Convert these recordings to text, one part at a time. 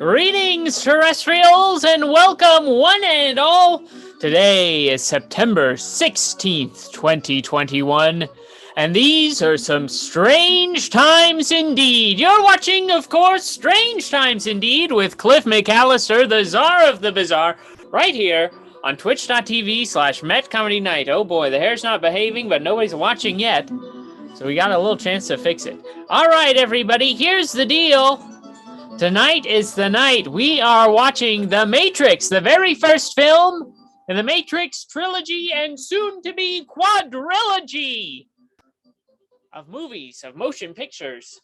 Greetings, terrestrials, and welcome one and all. Today is September 16th, 2021, and these are some strange times indeed. You're watching, of course, Strange Times Indeed with Cliff McCallister, the Czar of the Bizaare, right here on twitch.tv/MetComedyNight. Oh boy, the hair's not behaving, but nobody's watching yet, so we got a little chance to fix it. All right, everybody, here's the deal. Tonight is the night we are watching The Matrix, the very first film in the Matrix trilogy and soon-to-be quadrilogy of movies, of motion pictures,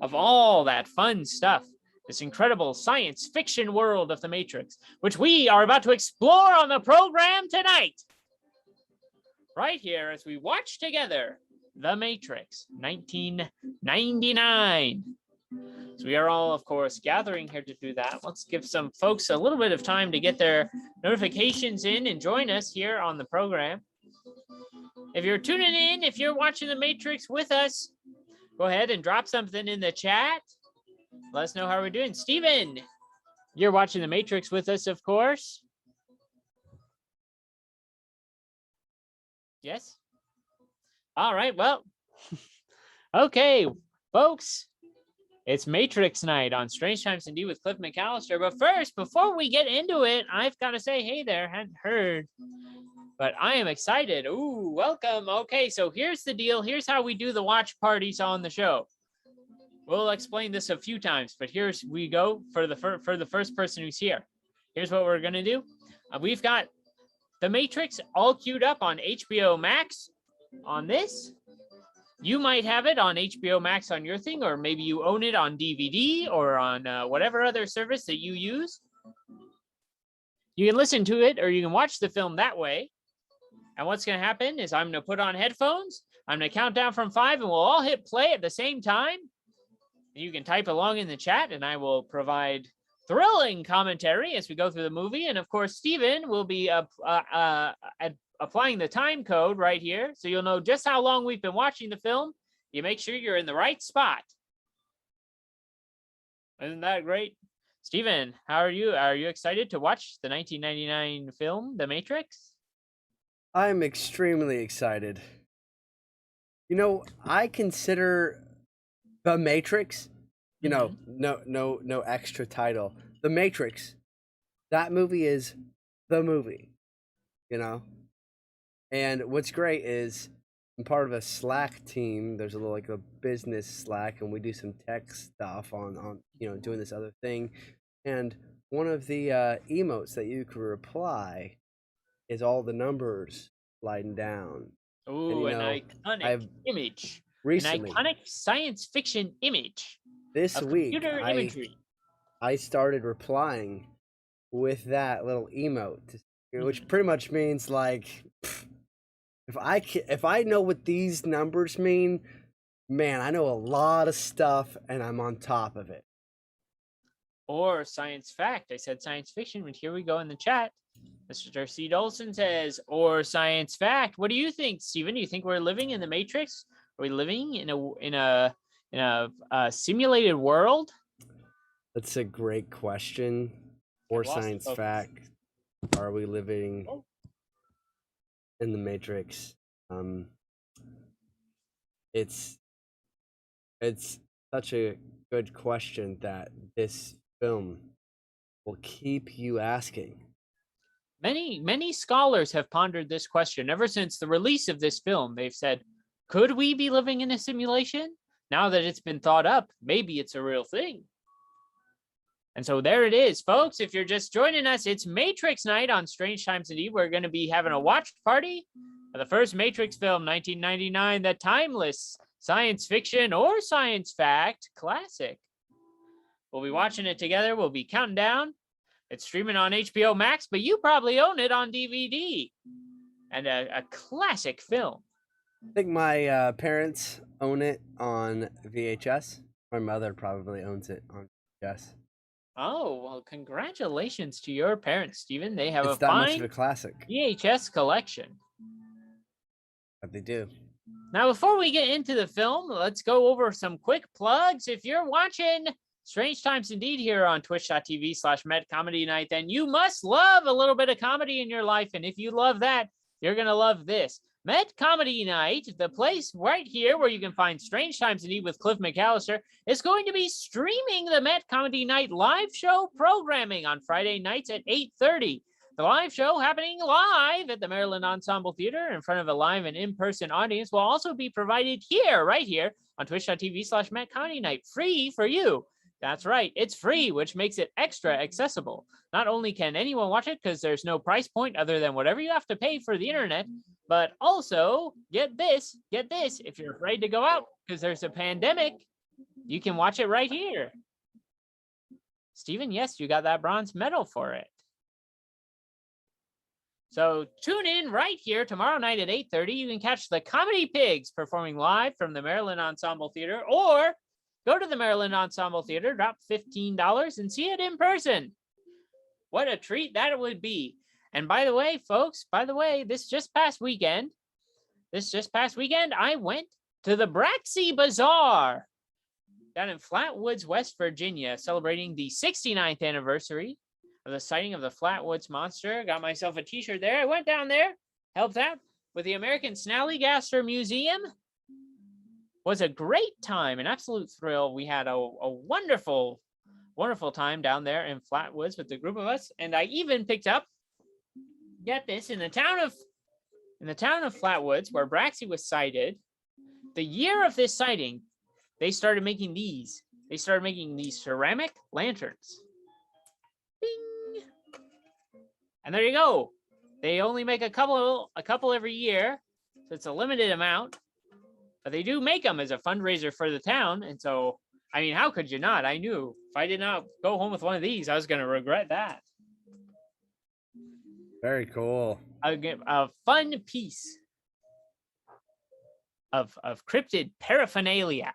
of all that fun stuff. This incredible science fiction world of The Matrix, which we are about to explore on the program tonight. Right here as we watch together The Matrix, 1999. So we are all, of course, gathering here to do that. Let's give some folks a little bit of time to get their notifications in and join us here on the program. If you're tuning in, if you're watching The Matrix with us, go ahead and drop something in the chat. Let us know how we're doing. Steven, you're watching The Matrix with us, of course. Yes? All right, well, okay, folks. It's Matrix night on Strange Times Indeed with Cliff McCallister. But first, before we get into it, I've got to say, hey there, hadn't heard, but I am excited. Ooh, welcome. Okay, so here's the deal. Here's how we do the watch parties on the show. We'll explain this a few times, but here's we go for the first person who's here. Here's what we're gonna do. We've got The Matrix all queued up on HBO Max on this. You might have it on HBO Max on your thing, or maybe you own it on DVD or on whatever other service that you use. You can listen to it or you can watch the film that way. And what's going to happen is I'm going to put on headphones. I'm going to count down from 5 and we'll all hit play at the same time. You can type along in the chat and I will provide thrilling commentary as we go through the movie. And of course, Steven will be applying the time code right here, so you'll know just how long we've been watching the film. You make sure you're in the right spot. Isn't that great? Steven, how are you? Are you excited to watch the 1999 film, The Matrix? I'm extremely excited. You know, I consider The Matrix, no extra title. The Matrix, that movie is the movie, And what's great is I'm part of a Slack team. There's like a business Slack, and we do some tech stuff on doing this other thing. And one of the emotes that you can reply is all the numbers sliding down. Ooh, an iconic image. Recently, an iconic science fiction image. This week, I started replying with that little emote, which pretty much means like, if I know what these numbers mean, man, I know a lot of stuff and I'm on top of it. Or science fact. I said science fiction, but here we go in the chat. Mr. C. Dolson says, or science fact. What do you think, Steven? Do you think we're living in the Matrix? Are we living in a simulated world? That's a great question. Or science fact. Are we living in the Matrix? It's such a good question that this film will keep you asking. Many scholars have pondered this question ever since the release of this film. They've said, could we be living in a simulation? Now that it's been thought up, maybe it's a real thing. And so there it is, folks. If you're just joining us, it's Matrix night on Strange Times Indeed. We're going to be having a watch party of the first Matrix film, 1999, the timeless science fiction or science fact classic. We'll be watching it together. We'll be counting down. It's streaming on HBO Max, but you probably own it on DVD. And a classic film. I think my parents own it on VHS. My mother probably owns it on VHS. Oh, well, congratulations to your parents, Steven. They have a that fine much of a classic VHS collection. But they do. Now, before we get into the film, let's go over some quick plugs. If you're watching Strange times indeed here on twitch.tv/MetComedyNight. Then you must love a little bit of comedy in your life. And if you love that, you're going to love this. Met Comedy Night, the place right here where you can find Strange Times Indeed with Cliff McCallister, is going to be streaming the Met Comedy Night live show programming on Friday nights at 8:30. The live show happening live at the Maryland Ensemble Theater in front of a live and in-person audience will also be provided here, right here, on twitch.tv/MetComedyNight, free for you. That's right, it's free, which makes it extra accessible. Not only can anyone watch it because there's no price point other than whatever you have to pay for the internet, but also, get this, if you're afraid to go out because there's a pandemic, you can watch it right here. Steven, yes, you got that bronze medal for it. So tune in right here tomorrow night at 8:30. You can catch the Comedy Pigs performing live from the Maryland Ensemble Theater, or go to the Maryland Ensemble Theater, drop $15, and see it in person. What a treat that would be. And by the way, folks, this just past weekend, I went to the Bizaare down in Flatwoods, West Virginia, celebrating the 69th anniversary of the sighting of the Flatwoods Monster. Got myself a t-shirt there. I went down there, helped out with the American Snallygaster Museum. Was a great time, an absolute thrill. We had a wonderful time down there in Flatwoods with the group of us. And I even picked up, get this, in the town of Flatwoods, where Braxy was sighted, the year of this sighting, they started making these. They started making these ceramic lanterns. Bing! And there you go. They only make a couple every year, so it's a limited amount. But they do make them as a fundraiser for the town. And so, I mean, how could you not? I knew if I did not go home with one of these, I was going to regret that. Very cool. A fun piece of cryptid paraphernalia.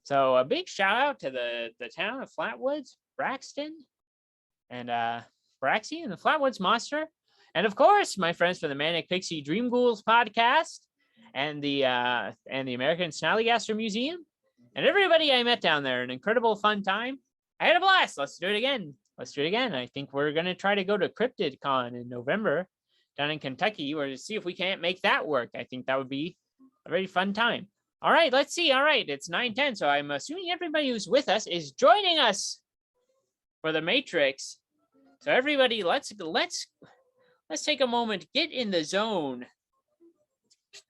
So a big shout out to the town of Flatwoods, Braxton, and Braxy and the Flatwoods Monster. And of course, my friends from the Manic Pixie Dream Ghouls podcast and the American Snallygaster Museum, and everybody I met down there. An incredible fun time. I had a blast. Let's do it again. I think we're going to try to go to Cryptid Con in November down in Kentucky, or to see if we can't make that work. I think that would be a very fun time. All right, let's see. All right, it's 9:10, so I'm assuming everybody who's with us is joining us for the Matrix. So everybody, let's take a moment, get in the zone.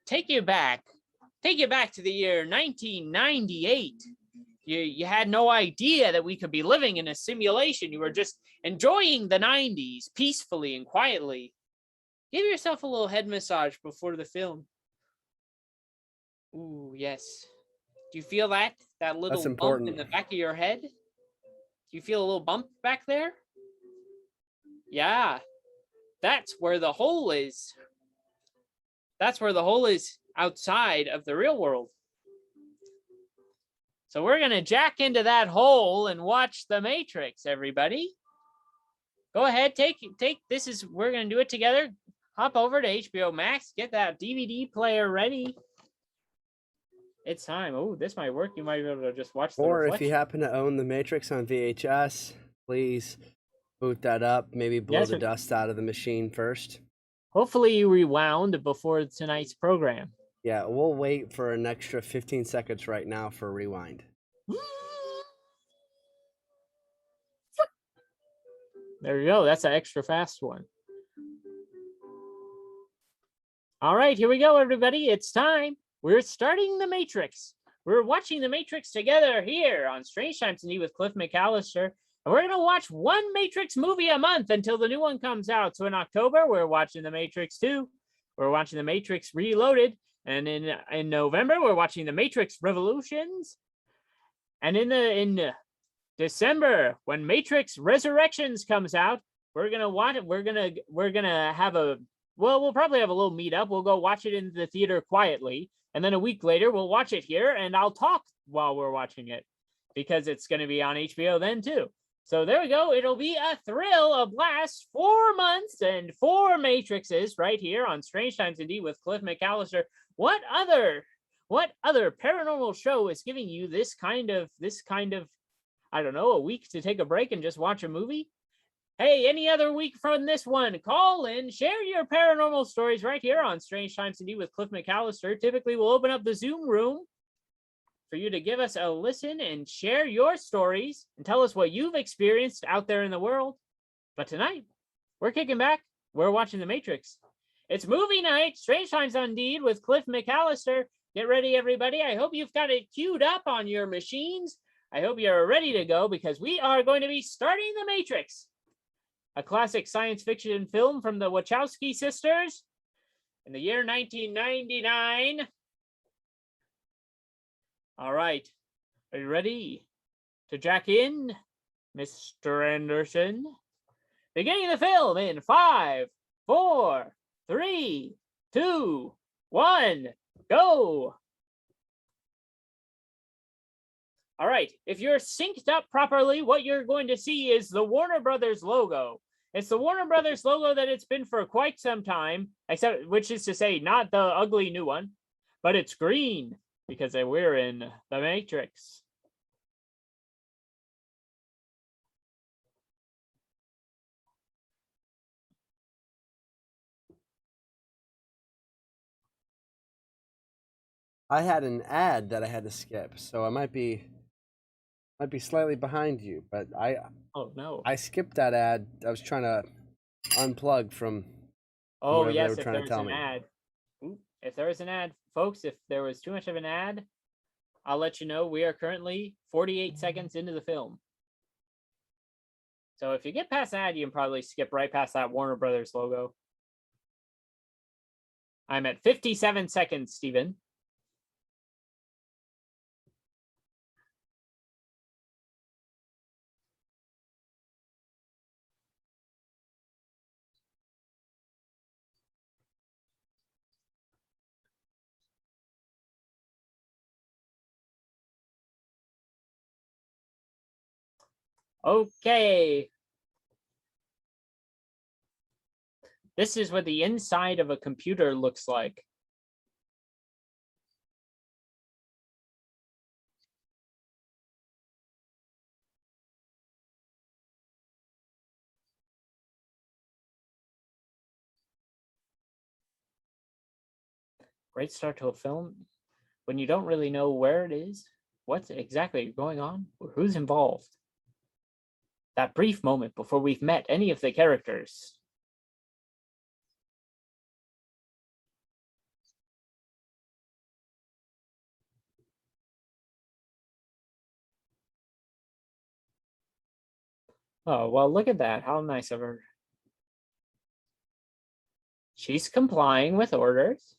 Take you back to the year 1998. You had no idea that we could be living in a simulation. You were just enjoying the 90s peacefully and quietly. Give yourself a little head massage before the film. Ooh, yes. Do you feel that little bump in the back of your head? Do you feel a little bump back there? Yeah. That's where the hole is. That's where the hole is outside of the real world. So we're going to jack into that hole and watch The Matrix, everybody. Go ahead, we're going to do it together. Hop over to HBO Max, get that DVD player ready. It's time. Oh, this might work. You might be able to just watch the Or reflection. If you happen to own The Matrix on VHS, please boot that up. Maybe blow the dust out of the machine first. Hopefully you rewound before tonight's program. Yeah, we'll wait for an extra 15 seconds right now for rewind. There you go. That's an extra fast one. All right, here we go, everybody. It's time. We're starting The Matrix. We're watching The Matrix together here on Strange Times Indeed with Cliff McCallister. And we're going to watch one Matrix movie a month until the new one comes out. So in October, we're watching The Matrix 2. We're watching The Matrix Reloaded. And in November, we're watching The Matrix Revolutions. And in December, when Matrix Resurrections comes out, we're gonna watch it. We're gonna have we'll probably have a little meetup. We'll go watch it in the theater quietly, and then a week later, we'll watch it here, and I'll talk while we're watching it because it's gonna be on HBO then too. So there we go. It'll be a thrill, a blast. 4 months and 4 Matrixes right here on Strange Times Indeed with Cliff McCallister. What other paranormal show is giving you this kind of I don't know, a week to take a break and just watch a movie? Hey, any other week from this one, call in, share your paranormal stories right here on Strange Times Indeed with Cliff McCallister. Typically, we'll open up the Zoom room for you to give us a listen and share your stories and tell us what you've experienced out there in the world. But tonight, we're kicking back. We're watching The Matrix. It's movie night, Strange Times Indeed with Cliff McCallister. Get ready, everybody. I hope you've got it queued up on your machines. I hope you're ready to go because we are going to be starting The Matrix, a classic science fiction film from the Wachowski sisters in the year 1999. All right. Are you ready to jack in, Mr. Anderson? Beginning the film in 5, 4, 3, 2, 1, go. All right. If you're synced up properly, what you're going to see is the Warner Brothers logo. It's the Warner Brothers logo that it's been for quite some time, except, which is to say, not the ugly new one, but it's green because we're in The Matrix. I had an ad that I had to skip, so I might be slightly behind you, but Oh no. I skipped that ad. I was trying to unplug from Oh whatever yes, they were if trying to there's tell an me. ad. If there was an ad, folks, if there was too much of an ad, I'll let you know. We are currently 48 seconds into the film. So if you get past that, you can probably skip right past that Warner Brothers logo. I'm at 57 seconds, Steven. Okay. This is what the inside of a computer looks like. Great start to a film when you don't really know where it is, what's exactly going on, or who's involved. That brief moment before we've met any of the characters. Oh, well, look at that. How nice of her. She's complying with orders.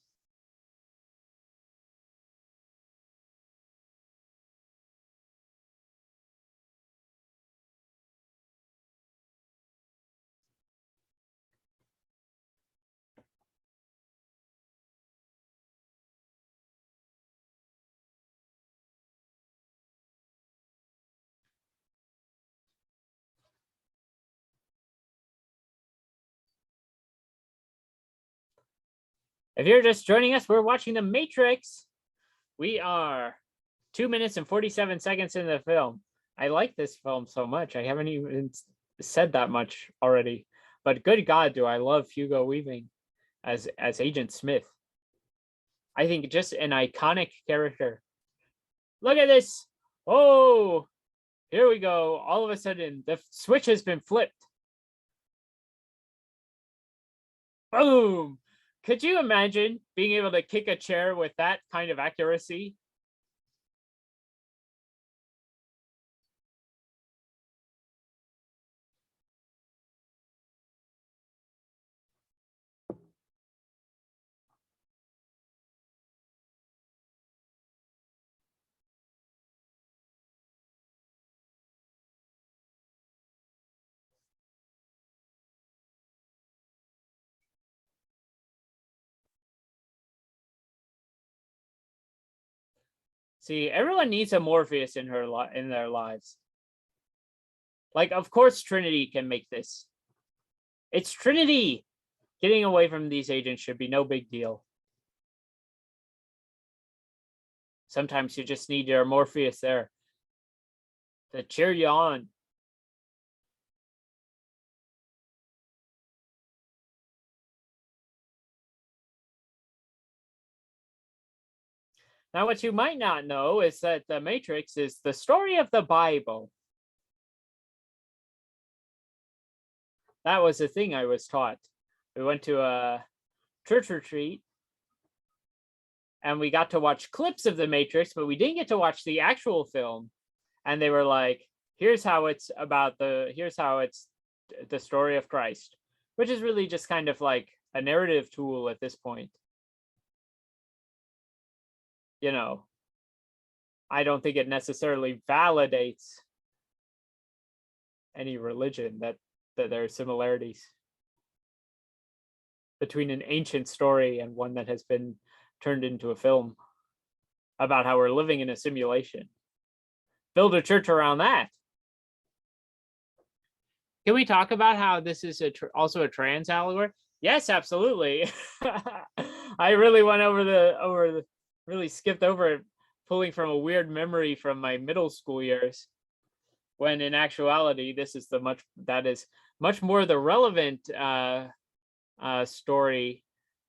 If you're just joining us, we're watching The Matrix. We are 2 minutes and 47 seconds into the film. I like this film so much. I haven't even said that much already. But good God, do I love Hugo Weaving as Agent Smith. I think just an iconic character. Look at this. Oh, here we go. All of a sudden, the switch has been flipped. Boom. Could you imagine being able to kick a chair with that kind of accuracy? See, everyone needs a Morpheus in their lives. Like, of course, Trinity can make this. It's Trinity. Getting away from these agents should be no big deal. Sometimes you just need your Morpheus there. to cheer you on. Now, what you might not know is that The Matrix is the story of the Bible. That was the thing I was taught. We went to a church retreat and we got to watch clips of The Matrix, but we didn't get to watch the actual film. And they were like, here's how it's the story of Christ, which is really just kind of like a narrative tool at this point. You know, I don't think it necessarily validates any religion that there are similarities between an ancient story and one that has been turned into a film about how we're living in a simulation. Build a church around that. Can we talk about how this is also a trans allegory? Yes, absolutely. I really went really skipped over it, pulling from a weird memory from my middle school years, when in actuality, this is much more the relevant story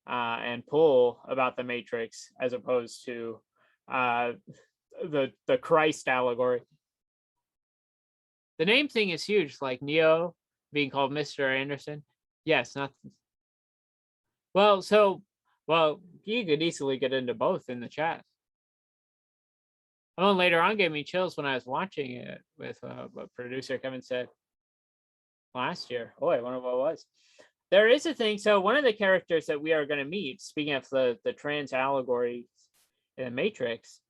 and pull about the Matrix, as opposed to the Christ allegory. The name thing is huge, like Neo being called Mr. Anderson. Yes, not well. You could easily get into both in the chat. Oh, later on gave me chills when I was watching it with what producer Kevin said last year. Oh, I wonder what it was. There is a thing. So one of the characters that we are going to meet, speaking of the trans allegory in the Matrix,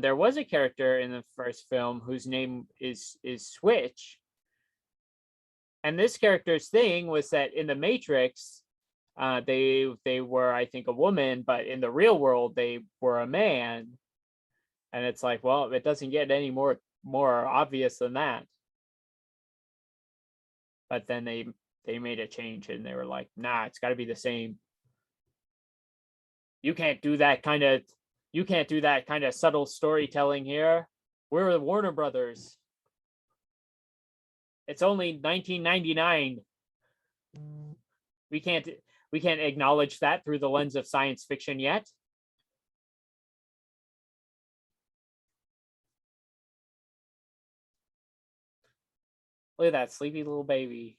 there was a character in the first film whose name is Switch. And this character's thing was that in the Matrix, they were, I think, a woman, but in the real world, they were a man. And it's like, well, it doesn't get any more obvious than that. But then they made a change and they were like, nah, it's got to be the same. You can't do that kind of subtle storytelling here. We're the Warner Brothers. It's only 1999. We can't acknowledge that through the lens of science fiction yet. Look at that sleepy little baby.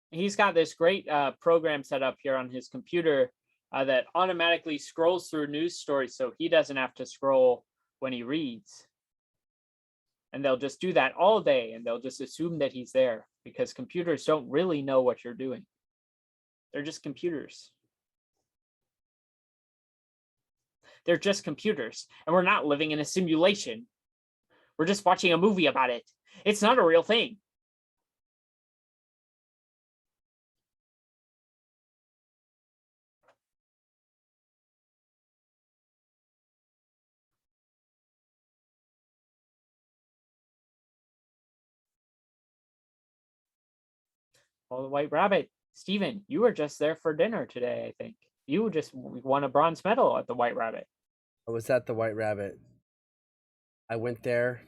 He's got this great program set up here on his computer that automatically scrolls through news stories, so he doesn't have to scroll when he reads. And they'll just do that all day, and they'll just assume that he's there, because computers don't really know what you're doing. They're just computers. They're just computers, and we're not living in a simulation. We're just watching a movie about it. It's not a real thing. Oh, the White Rabbit. Steven, you were just there for dinner today, I think. You just won a bronze medal at the White Rabbit. I was at the White Rabbit. I went there.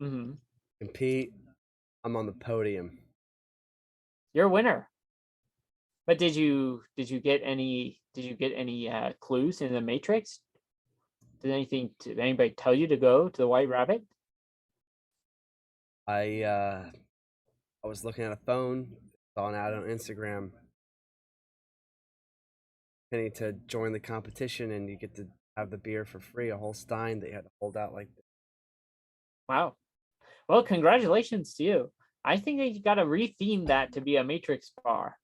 Mm-hmm. Compete. I'm on the podium. You're a winner. But did you get any clues in the Matrix? Did anybody tell you to go to the White Rabbit? I was looking at a phone, saw an ad on Instagram. You need to join the competition and you get to have the beer for free, a whole stein that you had to hold out like this. Wow. Well, congratulations to you. I think that you got to retheme that to be a Matrix bar.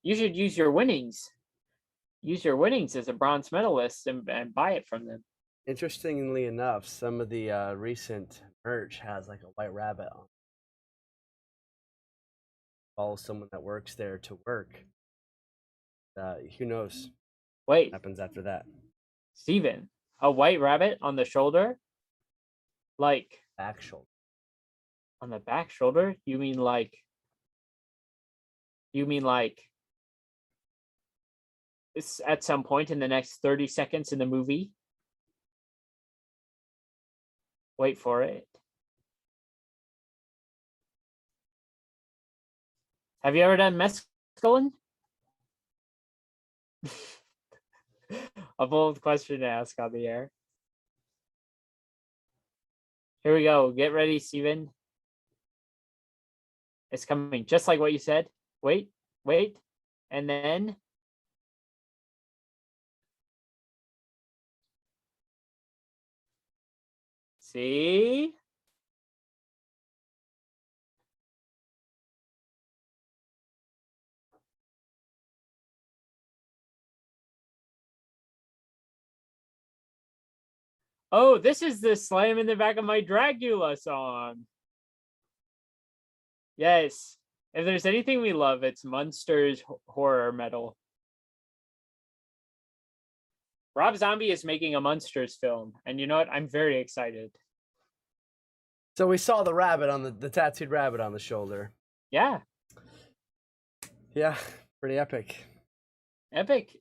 You should use your winnings. Use your winnings as a bronze medalist and buy it from them. Interestingly enough, some of the recent merch has like a White Rabbit on. Follow someone that works there to work. Who knows what happens after that? Steven, a White Rabbit on the shoulder? Like back shoulder. On the back shoulder? You mean like It's at some point in the next 30 seconds in the movie. Wait for it. Have you ever done mescaline? A bold question to ask on the air. Here we go. Get ready, Steven. It's coming, just like what you said. Wait. And then see? Oh, this is the Slam in the Back of My Dracula song. Yes. If there's anything we love, it's Munster's horror metal. Rob Zombie is making a Munsters film, and you know what? I'm very excited. So we saw the rabbit on the tattooed rabbit on the shoulder. Yeah. Yeah, pretty epic. Epic.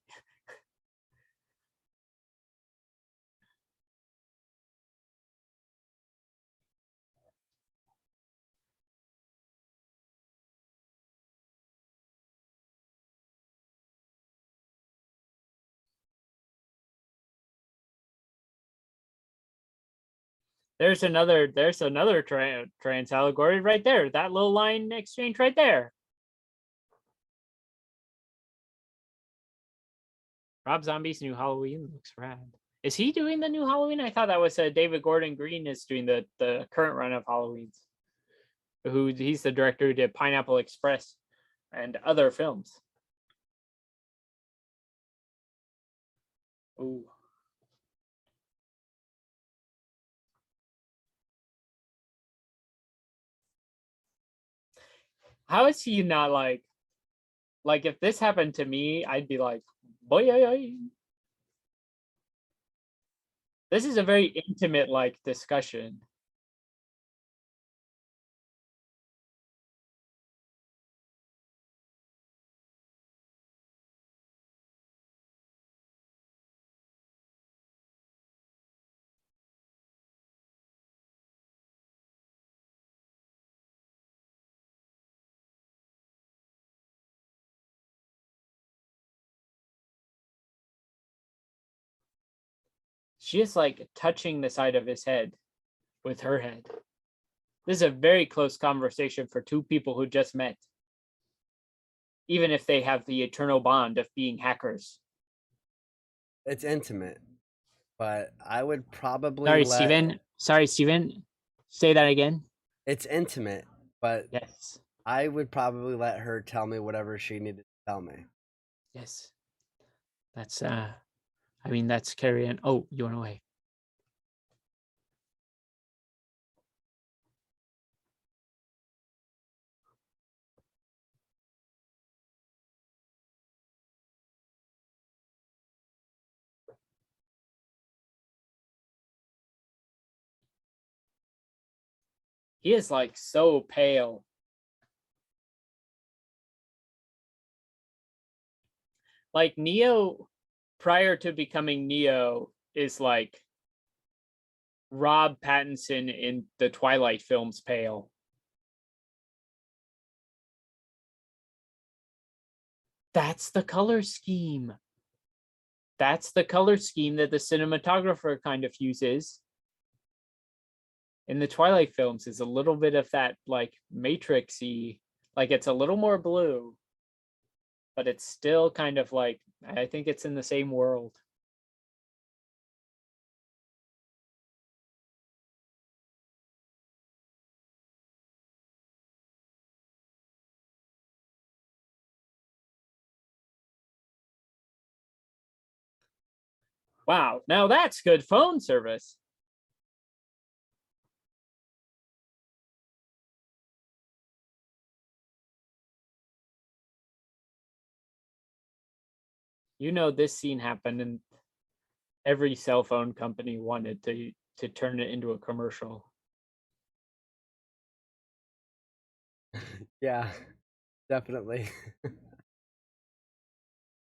There's another trans allegory right there. That little line exchange right there. Rob Zombie's new Halloween looks rad. Is he doing the new Halloween? I thought that was David Gordon Green is doing the current run of Halloweens. He's the director who did Pineapple Express and other films. Ooh. How is he not like if this happened to me, I'd be like, boy. This is a very intimate like discussion. She is like touching the side of his head with her head. This is a very close conversation for two people who just met, even if they have the eternal bond of being hackers. It's intimate, but I would probably Sorry, Steven. Say that again. It's intimate, but yes, I would probably let her tell me whatever she needed to tell me. Yes. That's that's Carrie Ann. Oh, you went away. He is like so pale. Like Neo, prior to becoming Neo, is like Rob Pattinson in the Twilight films pale. That's the color scheme. That's the color scheme that the cinematographer kind of uses in the Twilight films, is a little bit of that like matrixy, like it's a little more blue, but it's still kind of like, I think it's in the same world. Wow, now that's good phone service. You know, this scene happened and every cell phone company wanted to turn it into a commercial. Yeah, definitely.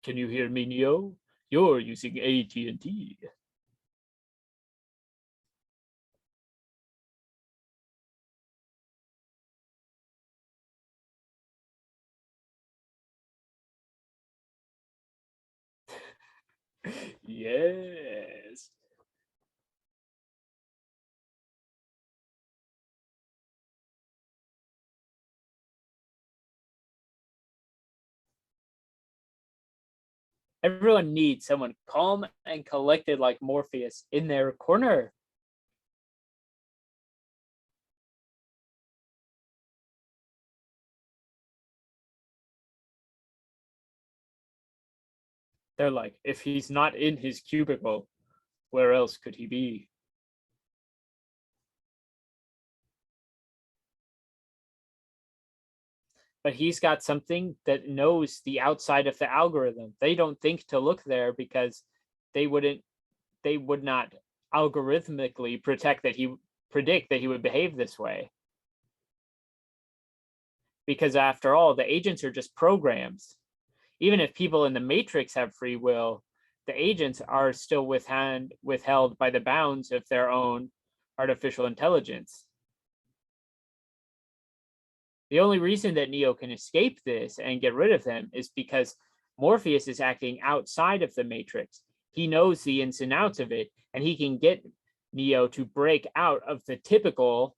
Can you hear me, Neo? You're using AT&T. Yes. Everyone needs someone calm and collected like Morpheus in their corner. They're like, if he's not in his cubicle, where else could he be? But he's got something that knows the outside of the algorithm. They don't think to look there because they would not algorithmically predict that he would behave this way. Because after all, the agents are just programs. Even if people in the Matrix have free will, the agents are still withheld by the bounds of their own artificial intelligence. The only reason that Neo can escape this and get rid of them is because Morpheus is acting outside of the Matrix. He knows the ins and outs of it, and he can get Neo to break out of the typical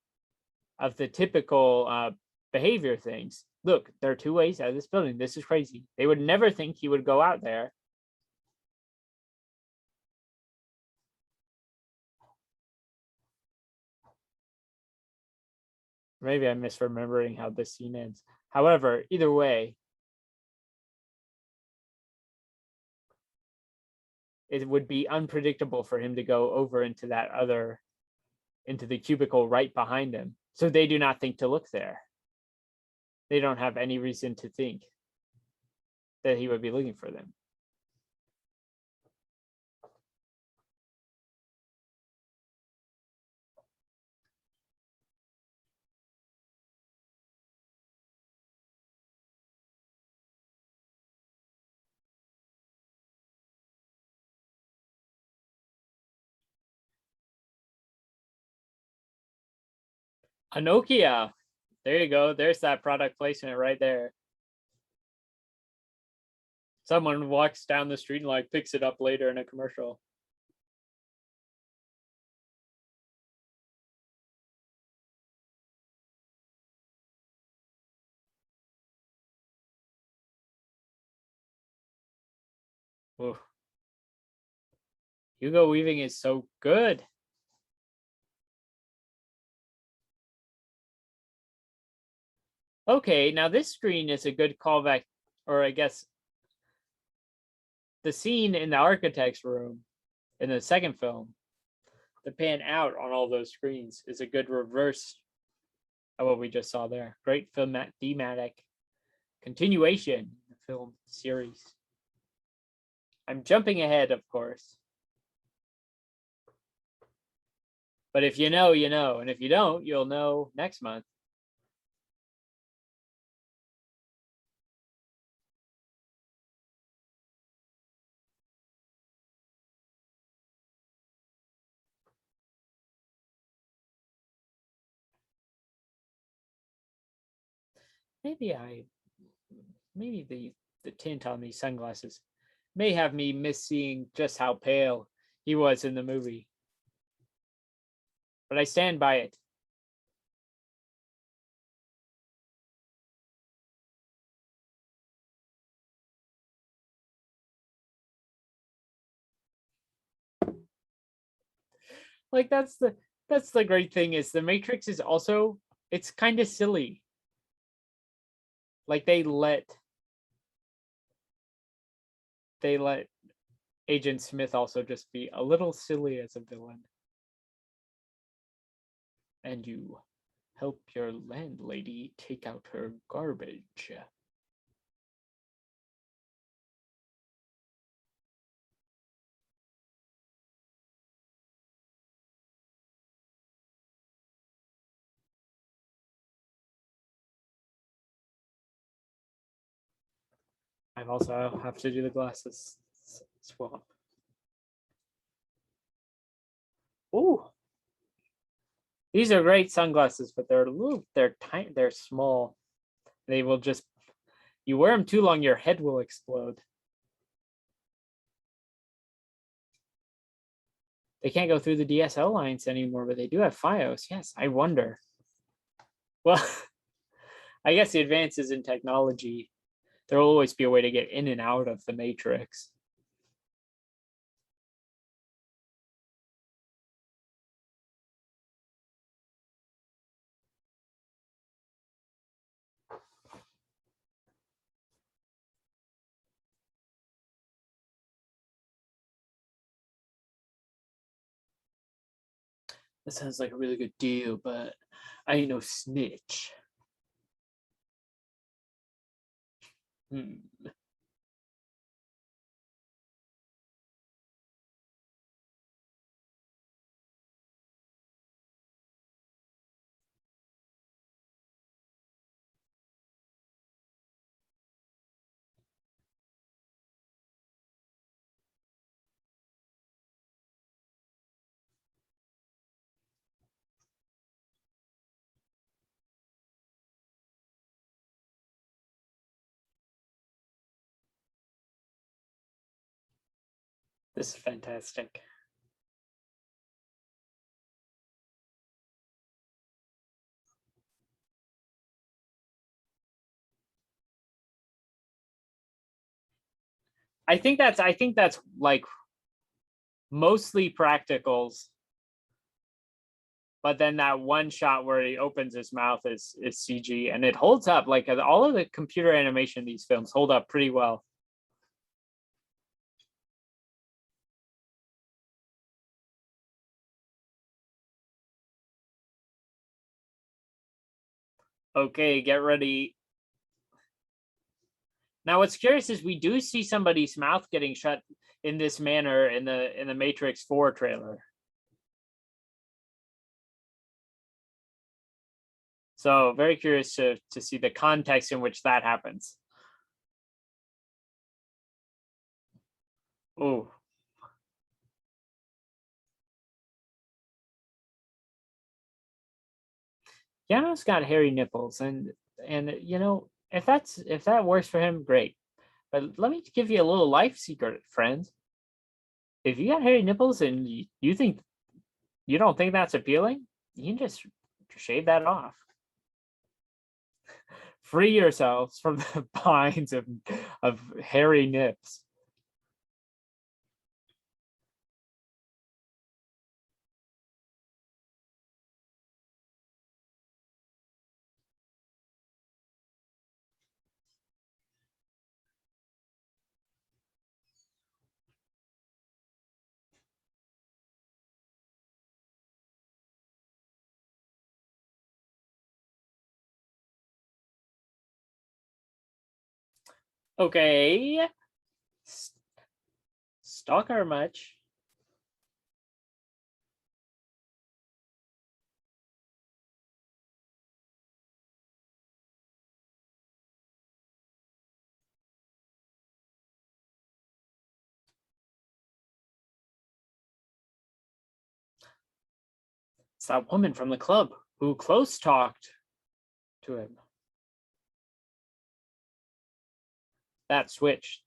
behavior things. Look, there are two ways out of this building. This is crazy. They would never think he would go out there. Maybe I'm misremembering how this scene ends. However, either way, it would be unpredictable for him to go over into the cubicle right behind him. So they do not think to look there. They don't have any reason to think that he would be looking for them. A Nokia. There you go. There's that product placement right there. Someone walks down the street and like picks it up later in a commercial. Oof. Hugo Weaving is so good. Okay, now this screen is a good callback, or I guess the scene in the architect's room in the second film, the pan out on all those screens is a good reverse of what we just saw there. Great thematic continuation in the film series. I'm jumping ahead, of course. But if you know, you know. And if you don't, you'll know next month. Maybe the tint on these sunglasses may have me misseeing just how pale he was in the movie. But I stand by it. Like that's the great thing is the Matrix is also it's kind of silly. Like they let Agent Smith also just be a little silly as a villain. And you help your landlady take out her garbage. I've also have to do the glasses swap. Ooh. These are great sunglasses, but they're tiny, they're small. They will just, you wear them too long, your head will explode. They can't go through the DSL lines anymore, but they do have FiOS. Yes, I wonder. Well, I guess the advances in technology, there will always be a way to get in and out of the matrix. That sounds like a really good deal, but I ain't no snitch. This is fantastic. I think that's like mostly practicals, but then that one shot where he opens his mouth is CG, and it holds up. Like all of the computer animation in these films hold up pretty well. Okay, get ready. Now, what's curious is we do see somebody's mouth getting shut in this manner in the Matrix 4 trailer. So very curious to see the context in which that happens. Oh. Keanu's got hairy nipples, and you know, if that works for him, great. But let me give you a little life secret, friends. If you got hairy nipples and you think you don't think that's appealing, you can just shave that off. Free yourselves from the binds of hairy nips. Okay. Stalker much. It's that woman from the club who close talked to him. That switched.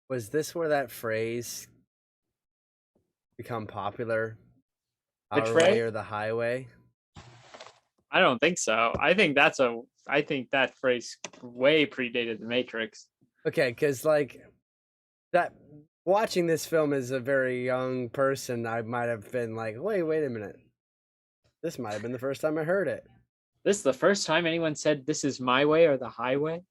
Was this where that phrase become popular? Our way or the highway? I don't think so. I think that phrase way predated the Matrix. Okay, because like that, watching this film as a very young person, I might have been like, wait a minute. This might have been the first time I heard it. This is the first time anyone said this is my way or the highway.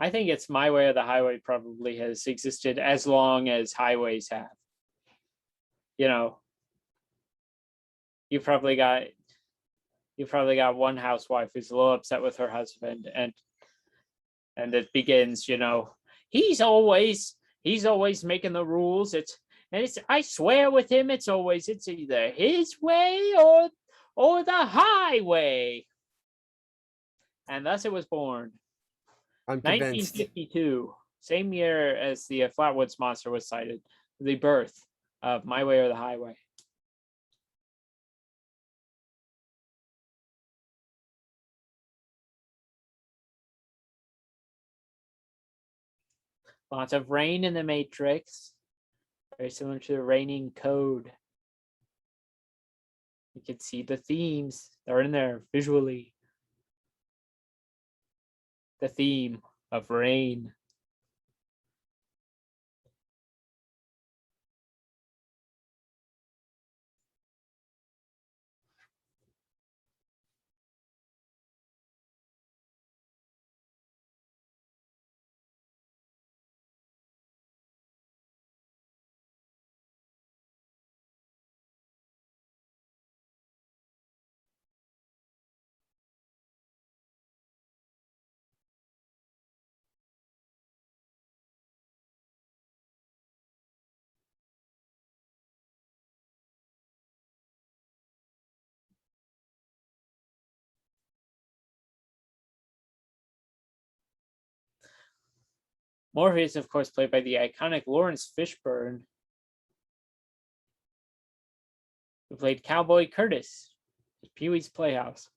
I think it's my way or the highway probably has existed as long as highways have. You know, you probably got one housewife who's a little upset with her husband, and it begins, he's always making the rules. It's I swear with him, it's either his way or the highway. And thus it was born. I'm convinced. 1952, same year as the Flatwoods Monster was sighted, the birth of My Way or the Highway. Lots of rain in the Matrix, very similar to the raining code. You can see the themes. They're in there visually. The theme of rain. Morpheus, of course, played by the iconic Lawrence Fishburne, who played Cowboy Curtis at Pee-wee's Playhouse.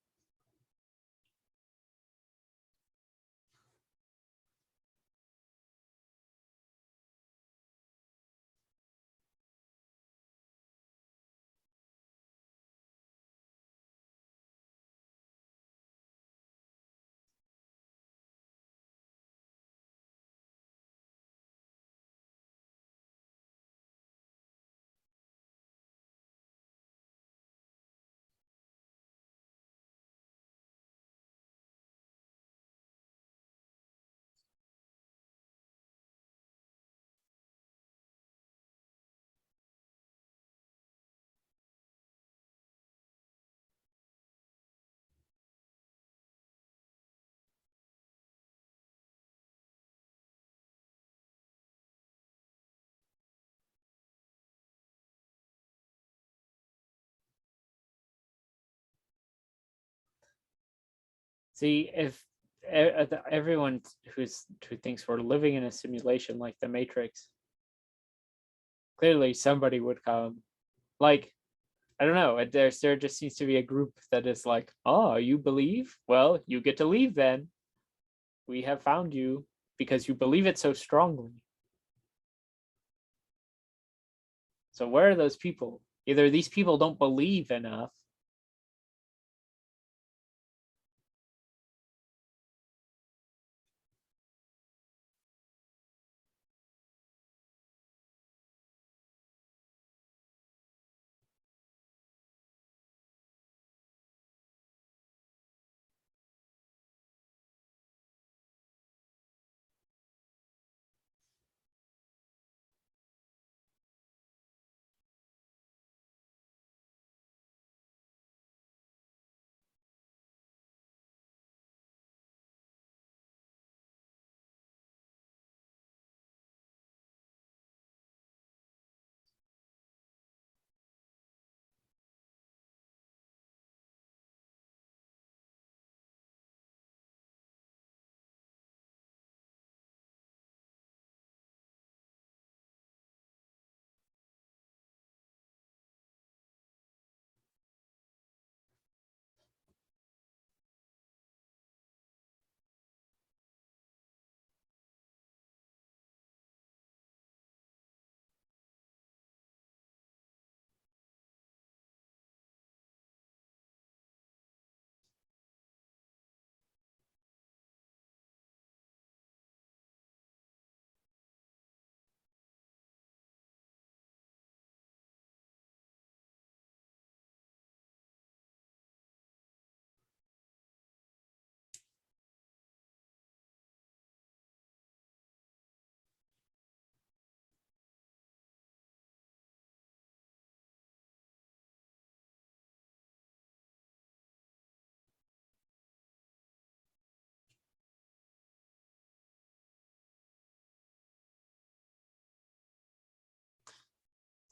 See, if everyone who thinks we're living in a simulation like the Matrix, clearly somebody would come. Like, I don't know. There just seems to be a group that is like, oh, you believe? Well, you get to leave then. We have found you because you believe it so strongly. So where are those people? Either these people don't believe enough,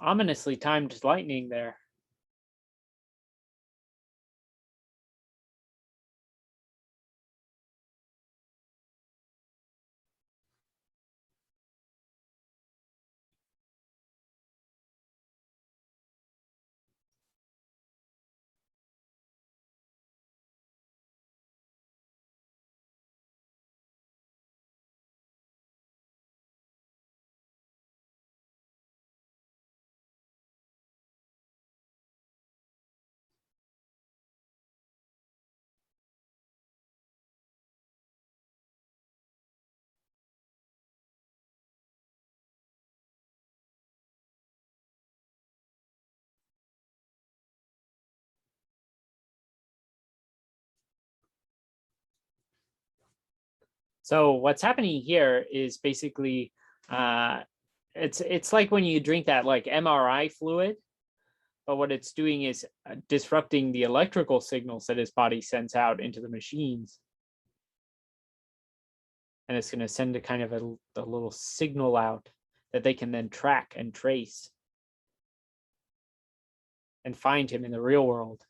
Ominously timed lightning there. So what's happening here is basically, it's like when you drink that like MRI fluid, but what it's doing is disrupting the electrical signals that his body sends out into the machines. And it's going to send a kind of a little signal out that they can then track and trace and find him in the real world.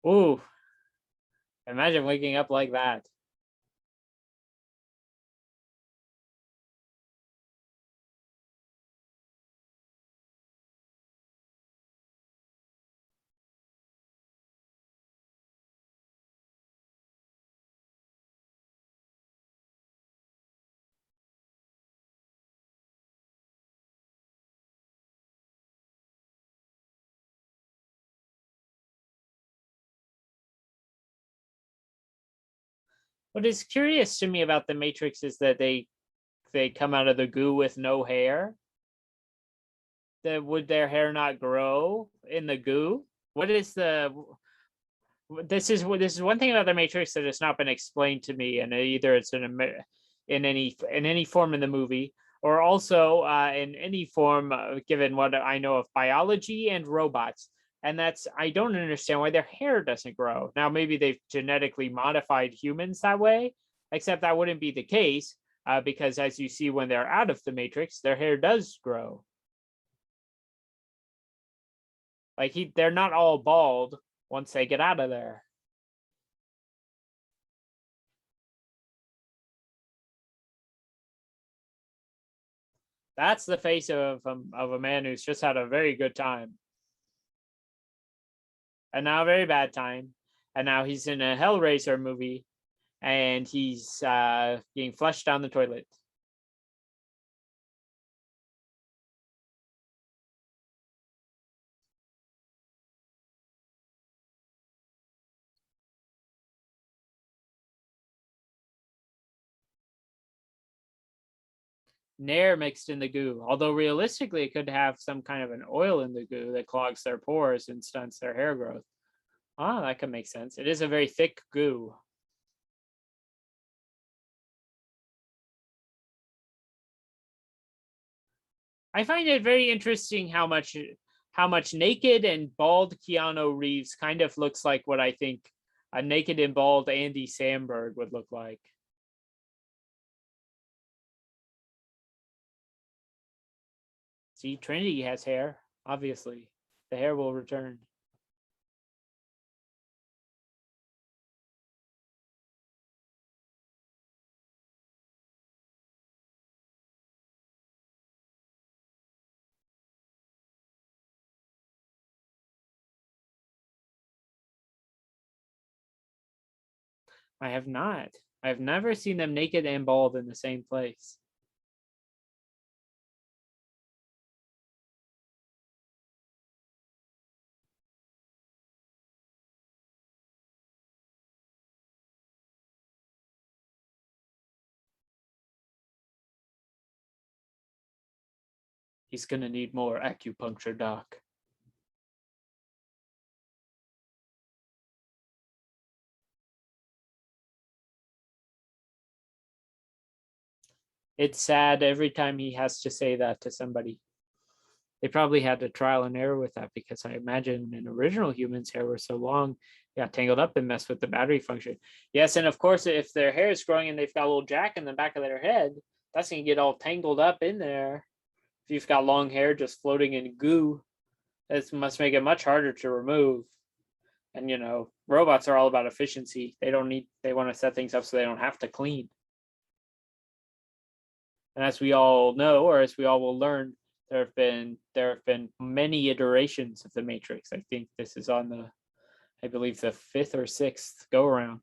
Ooh, imagine waking up like that. What is curious to me about the Matrix is that they come out of the goo with no hair. That would their hair not grow in the goo? What is the this is one thing about the Matrix that has not been explained to me, and either it's in any form in the movie, or also in any form, given what I know of biology and robots. And that's, I don't understand why their hair doesn't grow. Now maybe they've genetically modified humans that way, except that wouldn't be the case, because as you see when they're out of the Matrix, their hair does grow. Like they're not all bald once they get out of there. That's the face of a man who's just had a very good time, and now a very bad time, and now he's in a Hellraiser movie, and he's being flushed down the toilet. Nair mixed in the goo, although realistically it could have some kind of an oil in the goo that clogs their pores and stunts their hair growth. Ah, that could make sense. It is a very thick goo. I find it very interesting how much naked and bald Keanu Reeves kind of looks like what I think a naked and bald Andy Samberg would look like. See, Trinity has hair, obviously. The hair will return. I have not. I've never seen them naked and bald in the same place. He's gonna need more acupuncture, Doc. It's sad every time he has to say that to somebody. They probably had a trial and error with that because I imagine in original humans' hair were so long, got tangled up and messed with the battery function. Yes, and of course, if their hair is growing and they've got a little jack in the back of their head, that's gonna get all tangled up in there. If you've got long hair just floating in goo, that must make it much harder to remove. And robots are all about efficiency. They want to set things up so they don't have to clean. And as we all know, or as we all will learn, there have been many iterations of the Matrix. I think this is on I believe the 5th or 6th go around.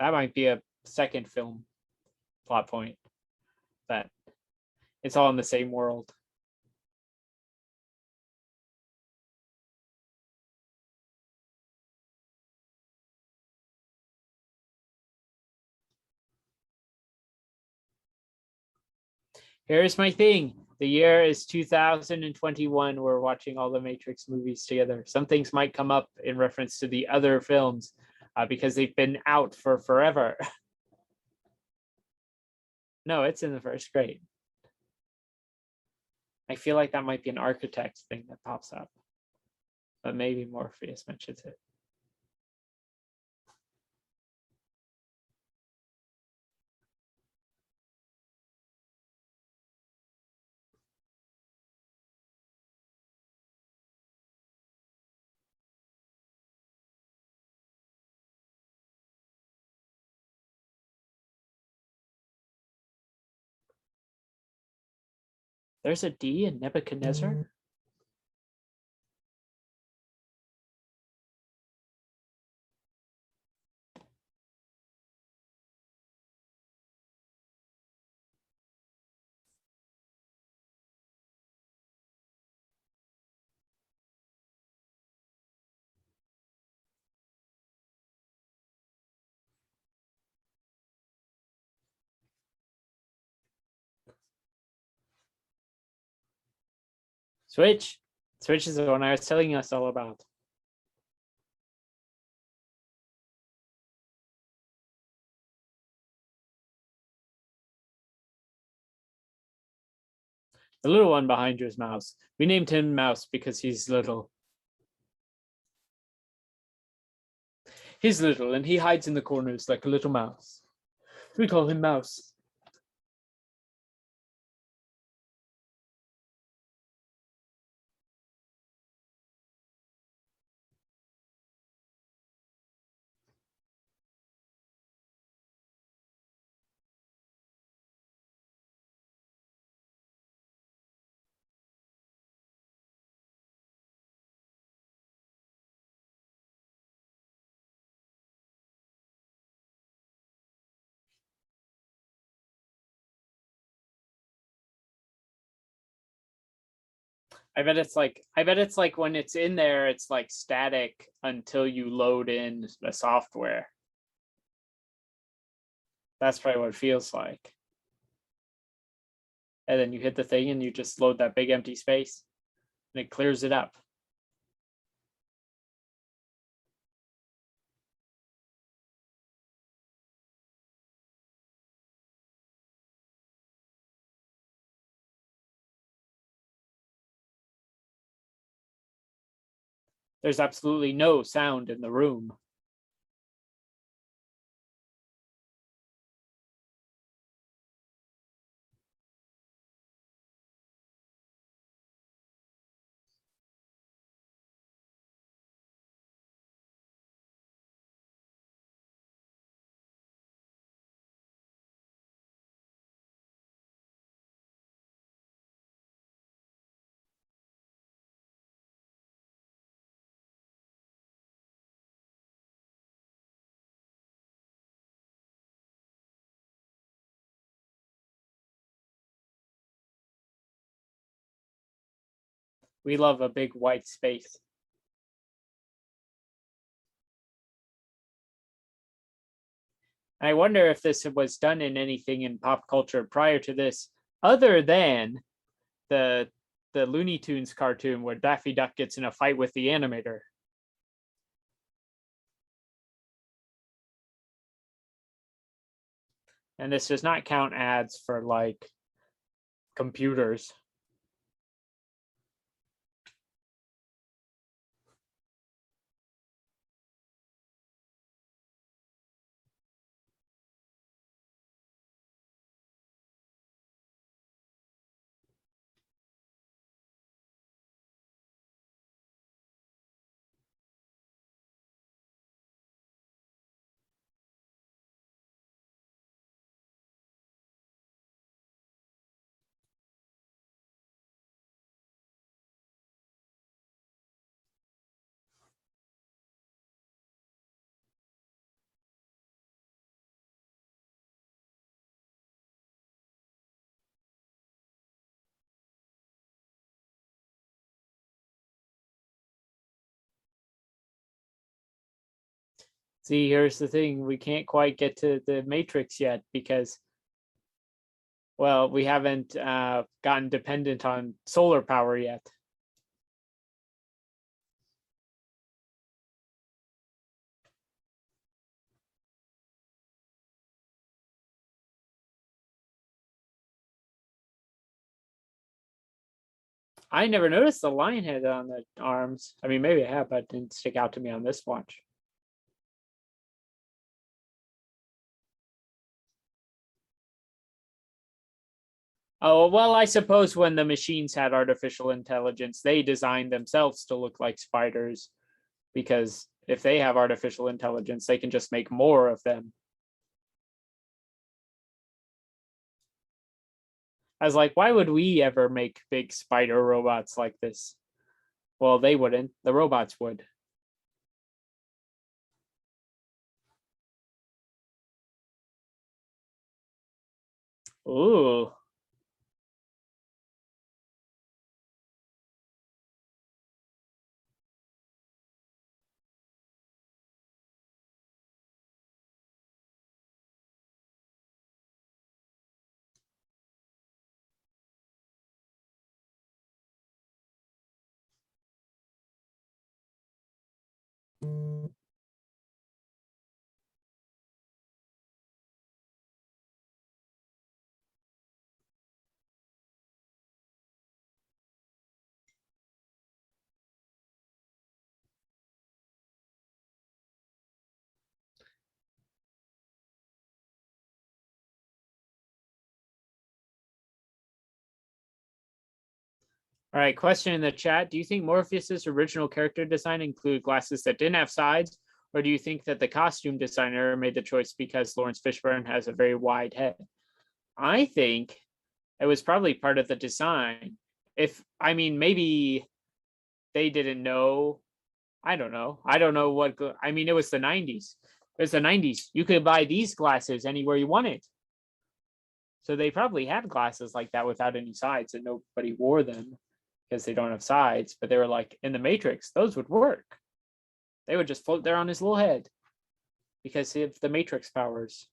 That might be a second film plot point. That it's all in the same world. Here's my thing. The year is 2021. We're watching all the Matrix movies together. Some things might come up in reference to the other films because they've been out for forever. No, it's in the first grade. I feel like that might be an architect thing that pops up, but maybe Morpheus mentions it. There's a D in Nebuchadnezzar? Switch. Switch is the one I was telling us all about. The little one behind you is Mouse. We named him Mouse because he's little. He's little and he hides in the corners like a little mouse. We call him Mouse. I bet it's like when it's in there, it's like static until you load in the software. That's probably what it feels like. And then you hit the thing and you just load that big empty space and it clears it up. There's absolutely no sound in the room. We love a big white space. I wonder if this was done in anything in pop culture prior to this, other than the Looney Tunes cartoon where Daffy Duck gets in a fight with the animator. And this does not count ads for like computers. See, here's the thing. We can't quite get to the Matrix yet because, well, we haven't gotten dependent on solar power yet. I never noticed the lion head on the arms. I mean, maybe I have, but it didn't stick out to me on this watch. Oh, well, I suppose when the machines had artificial intelligence, they designed themselves to look like spiders, because if they have artificial intelligence, they can just make more of them. I was like, why would we ever make big spider robots like this? Well, they wouldn't. The robots would. Ooh. All right, question in the chat. Do you think Morpheus's original character design included glasses that didn't have sides, or do you think that the costume designer made the choice because Lawrence Fishburne has a very wide head? I think it was probably part of the design. I mean, maybe they didn't know. I don't know. I don't know what, I mean, it was the 90s. It was the 90s. You could buy these glasses anywhere you wanted. So they probably had glasses like that without any sides and nobody wore them because they don't have sides, but they were like in the Matrix, those would work. They would just float there on his little head because of the Matrix powers.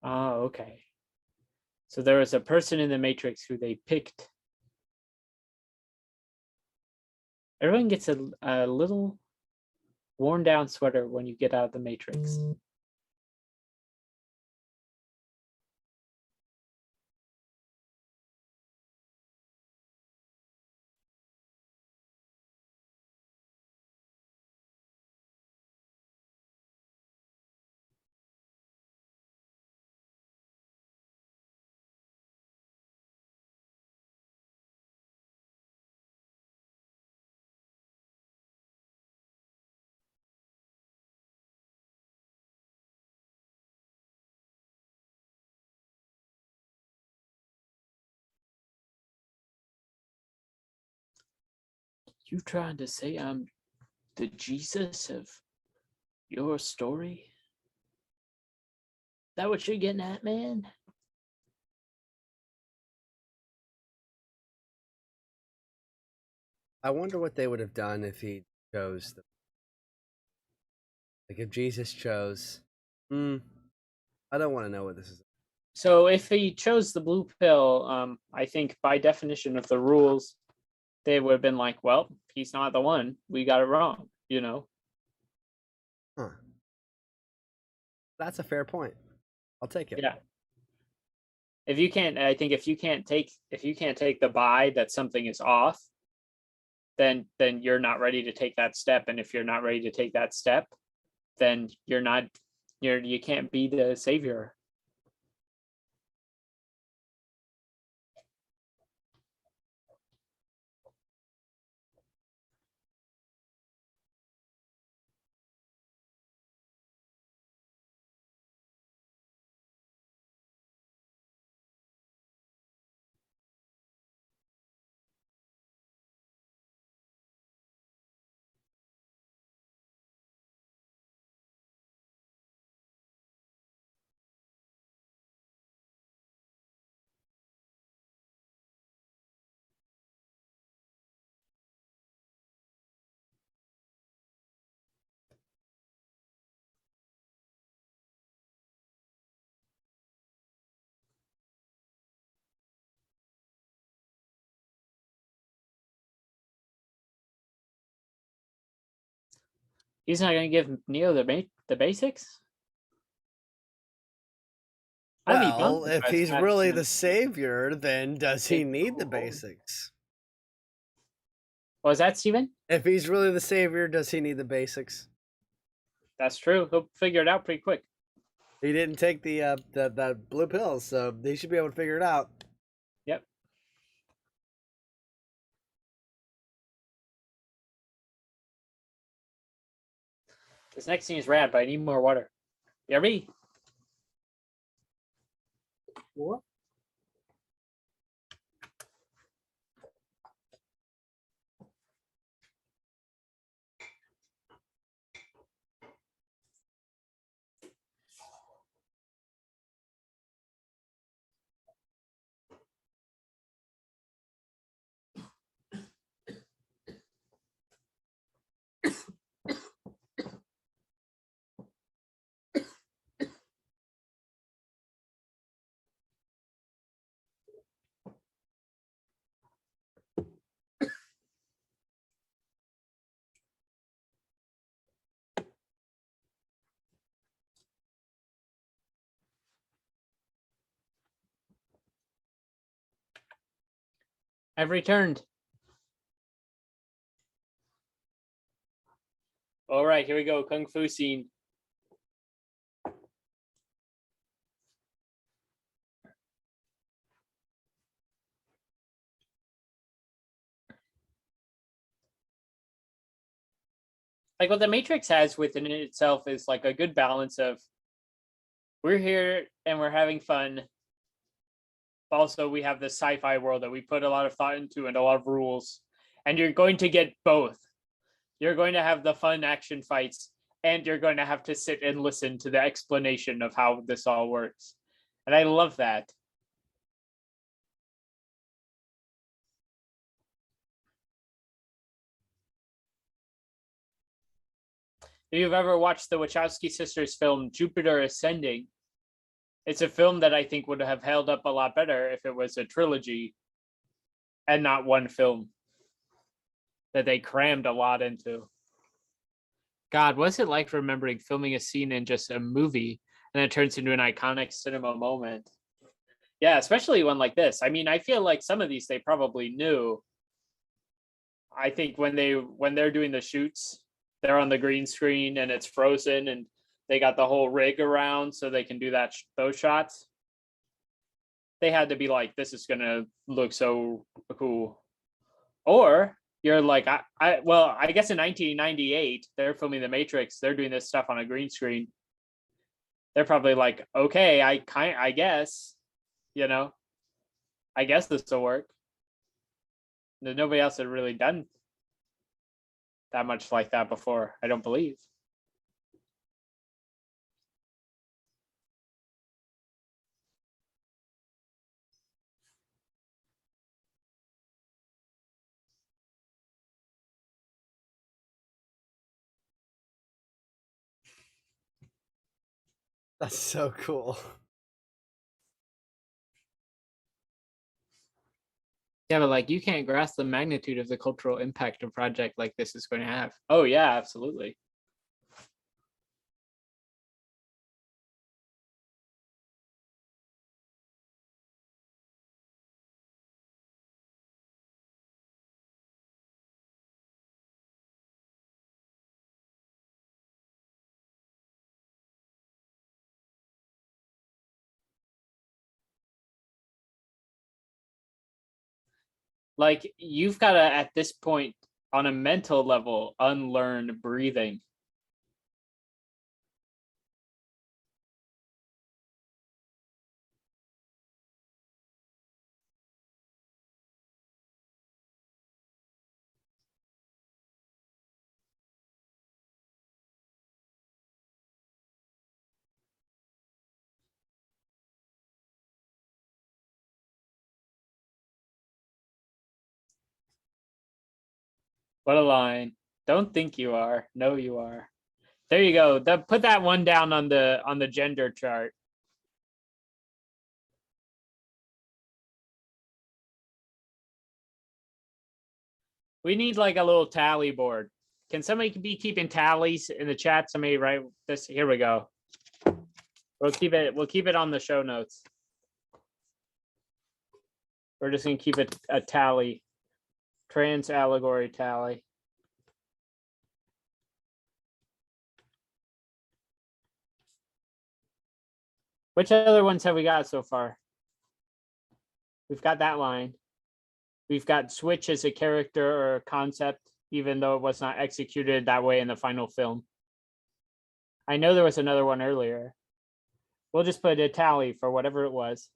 Oh, okay. So there was a person in the Matrix who they picked. Everyone gets a little worn down sweater when you get out of the Matrix. You trying to say I'm the Jesus of your story? That what you're getting at, man? I wonder what they would have done if he chose the, like if Jesus chose. I don't want to know what this is. So if he chose the blue pill, I think by definition of the rules, they would have been like, well, he's not the one. We got it wrong, you know? Huh. That's a fair point. I'll take it. Yeah. If you can't, I think if you can't take the buy that something is off, then you're not ready to take that step. And if you're not ready to take that step, then you can't be the savior. He's not going to give Neo the basics. I'd be bummed Well, if he's Matt really Smith the savior, then does he take need the the role. basics? Was that Steven? If he's really the savior, does he need the basics? That's true. He'll figure it out pretty quick. He didn't take the blue pill, so he should be able to figure it out. Yep. This next scene is rad, but I need more water. You ready? What? I've returned. All right, here we go. Kung Fu scene. Like what the Matrix has within itself is like a good balance of we're here and we're having fun. Also, we have this sci-fi world that we put a lot of thought into and a lot of rules. And you're going to get both. You're going to have the fun action fights, and you're going to have to sit and listen to the explanation of how this all works. And I love that. If you've ever watched the Wachowski sisters film Jupiter Ascending, It's a film that I think would have held up a lot better if it was a trilogy and not one film that they crammed a lot into. God, what's it like remembering filming a scene in just a movie and it turns into an iconic cinema moment? Yeah, especially one like this. I mean, I feel like some of these they probably knew. I think when they're doing the shoots, they're on the green screen and it's frozen and they got the whole rig around so they can do those shots. They had to be like, this is gonna look so cool. Or you're like, I guess in 1998 they're filming The Matrix. They're doing this stuff on a green screen. They're probably like, okay, I guess, you know, I guess this will work. Nobody else had really done that much like that before, I don't believe. That's so cool. Yeah, but like you can't grasp the magnitude of the cultural impact a project like this is going to have. Oh yeah, absolutely. Like you've got to at this point on a mental level unlearn breathing. What a line. Don't think you are. No, you are. There you go. Put that one down on the gender chart. We need like a little tally board. Can somebody be keeping tallies in the chat? Somebody write this. Here we go. We'll keep it on the show notes. We're just gonna keep it a tally. Trans allegory tally. Which other ones have we got so far? We've got that line. We've got Switch as a character or a concept, even though it was not executed that way in the final film. I know there was another one earlier. We'll just put a tally for whatever it was.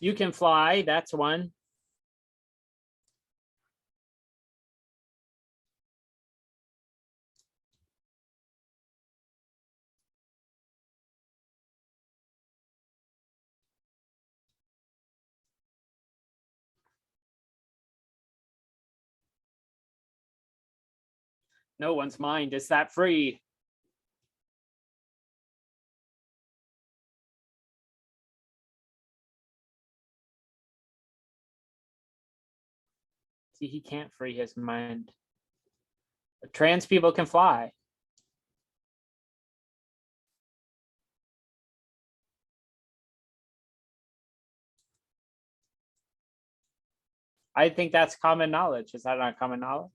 You can fly, that's one. No one's mind is that free. See, he can't free his mind. Trans people can fly. I think that's common knowledge. Is that not common knowledge?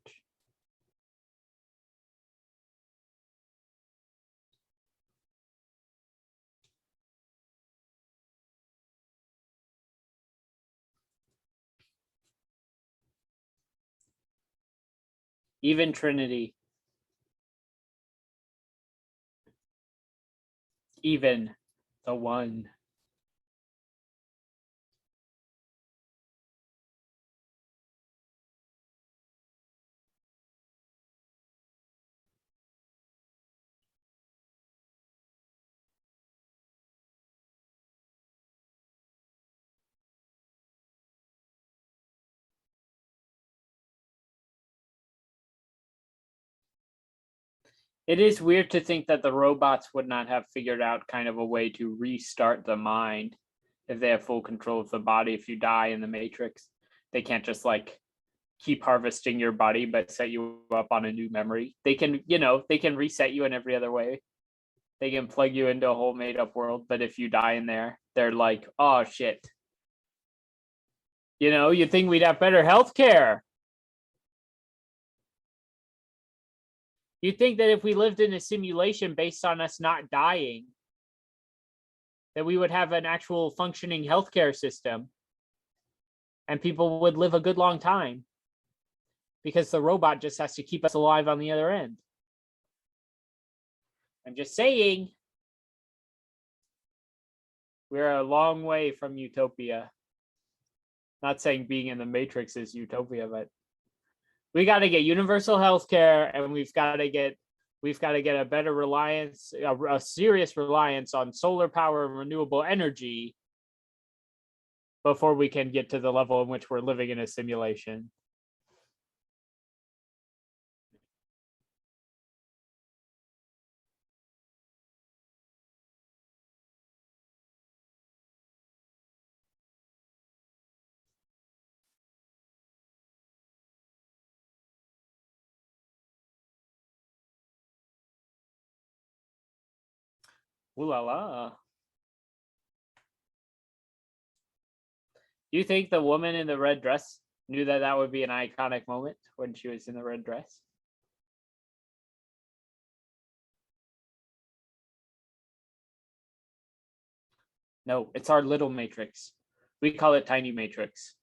Even Trinity. Even the one. It is weird to think that the robots would not have figured out kind of a way to restart the mind if they have full control of the body. If you die in the Matrix, they can't just like keep harvesting your body but set you up on a new memory. They can, they can reset you in every other way. They can plug you into a whole made up world, but if you die in there, they're like, oh shit. You'd think we'd have better healthcare. You'd think that if we lived in a simulation based on us not dying, that we would have an actual functioning healthcare system and people would live a good long time because the robot just has to keep us alive on the other end. I'm just saying, we're a long way from utopia. Not saying being in the Matrix is utopia, but we got to get universal health care, and we've got to get a better reliance, a serious reliance on solar power and renewable energy before we can get to the level in which we're living in a simulation. Ooh la la. Do you think the woman in the red dress knew that that would be an iconic moment when she was in the red dress? No, it's our little matrix. We call it tiny matrix.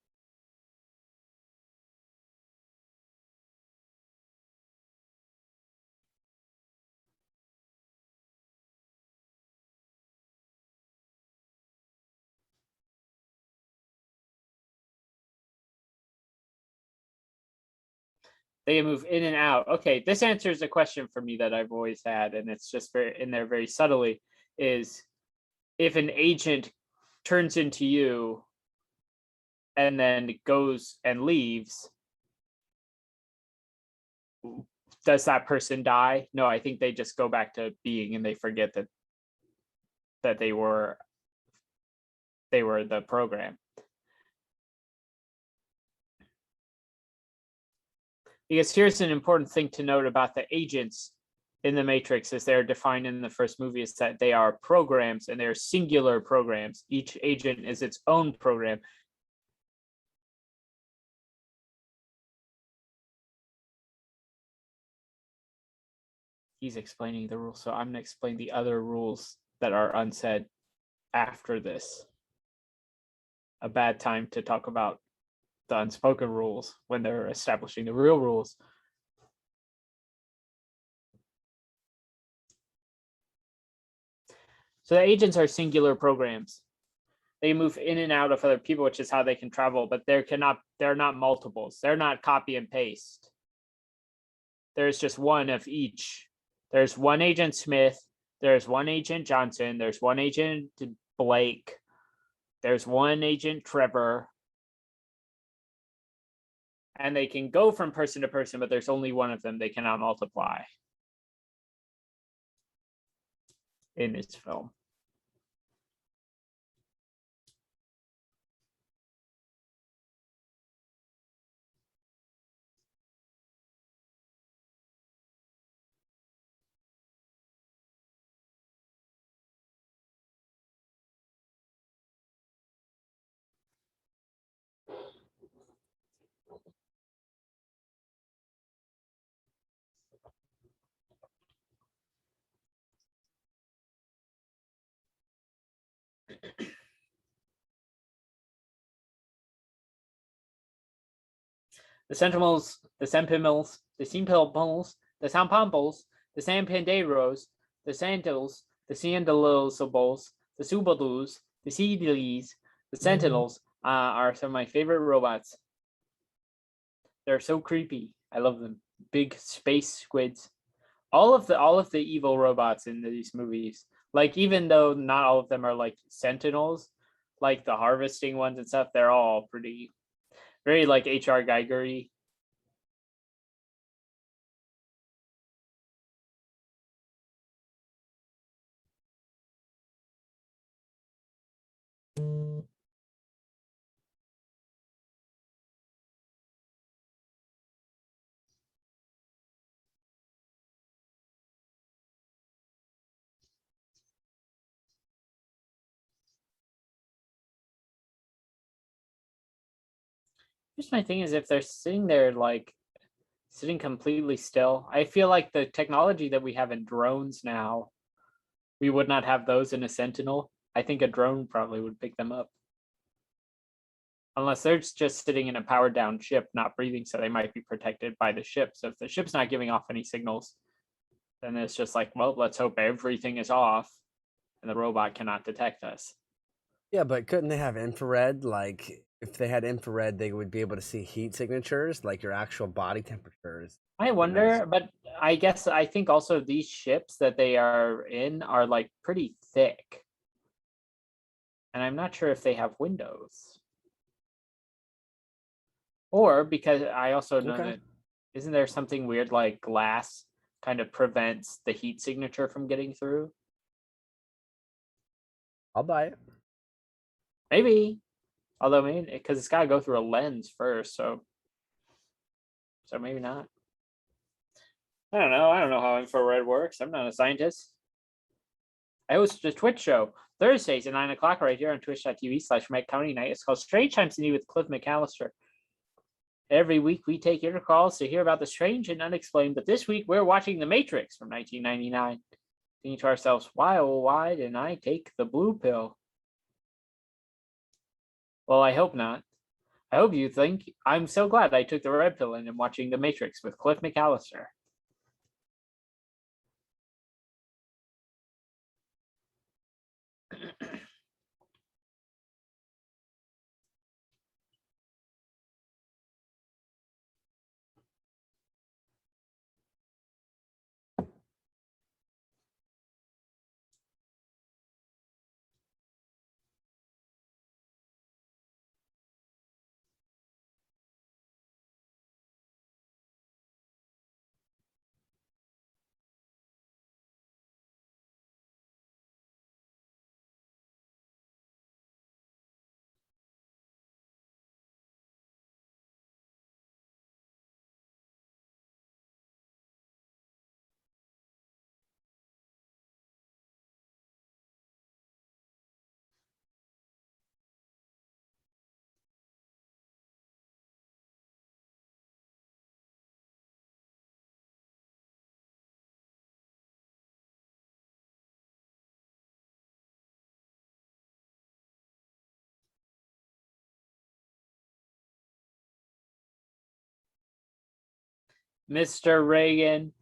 They move in and out. Okay, this answers a question for me that I've always had, and it's just very in there very subtly, is if an agent turns into you and then goes and leaves, does that person die? No, I think they just go back to being and they forget that they were the program. Because here's an important thing to note about the agents in the Matrix as they're defined in the first movie is that they are programs and they're singular programs. Each agent is its own program. He's explaining the rules, so I'm going to explain the other rules that are unsaid after this. A bad time to talk about the unspoken rules when they're establishing the real rules. So the agents are singular programs. They move in and out of other people, which is how they can travel, but they're not multiples. They're not copy and paste. There's just one of each. There's one agent Smith, there's one agent Johnson, there's one agent Blake, there's one agent Trevor. And they can go from person to person, but there's only one of them. They cannot multiply in this film. The Sentinels, the Sentinels, the Sentinels, the Sampambos, the Sampanderos, the Santils, the Sandalosables, the Subadus, the Seedleys, the Sentinels are some of my favorite robots. They're so creepy. I love them. Big space squids. All of the evil robots in these movies, like even though not all of them are like Sentinels, like the harvesting ones and stuff, they're all pretty very like H.R. Geiger-y. Here's my thing: is if they're sitting there like sitting completely still, I feel like the technology that we have in drones now, we would not have those in a Sentinel. I think a drone probably would pick them up. Unless they're just sitting in a powered down ship, not breathing, so they might be protected by the ship. So if the ship's not giving off any signals, then it's just like, well, let's hope everything is off and the robot cannot detect us. Yeah, but couldn't they have infrared? Like, if they had infrared, they would be able to see heat signatures, like your actual body temperatures. I wonder, but I think also these ships that they are in are like pretty thick. And I'm not sure if they have windows. Or because I also know that isn't there something weird like glass kind of prevents the heat signature from getting through? I'll buy it. Maybe. Although maybe because it's gotta go through a lens first, so maybe not. I don't know. I don't know how infrared works. I'm not a scientist. I host a Twitch show Thursdays at 9 o'clock right here on twitch.tv/McCounty Night. It's called Strange Times in Need with Cliff McCallister. Every week we take your calls to hear about the strange and unexplained, but this week we're watching The Matrix from 1999. Thinking to ourselves, why, oh, why didn't I take the blue pill? Well, I hope not. I hope you think I'm so glad I took the red pill and am watching The Matrix with Cliff McCallister. Mr. Reagan.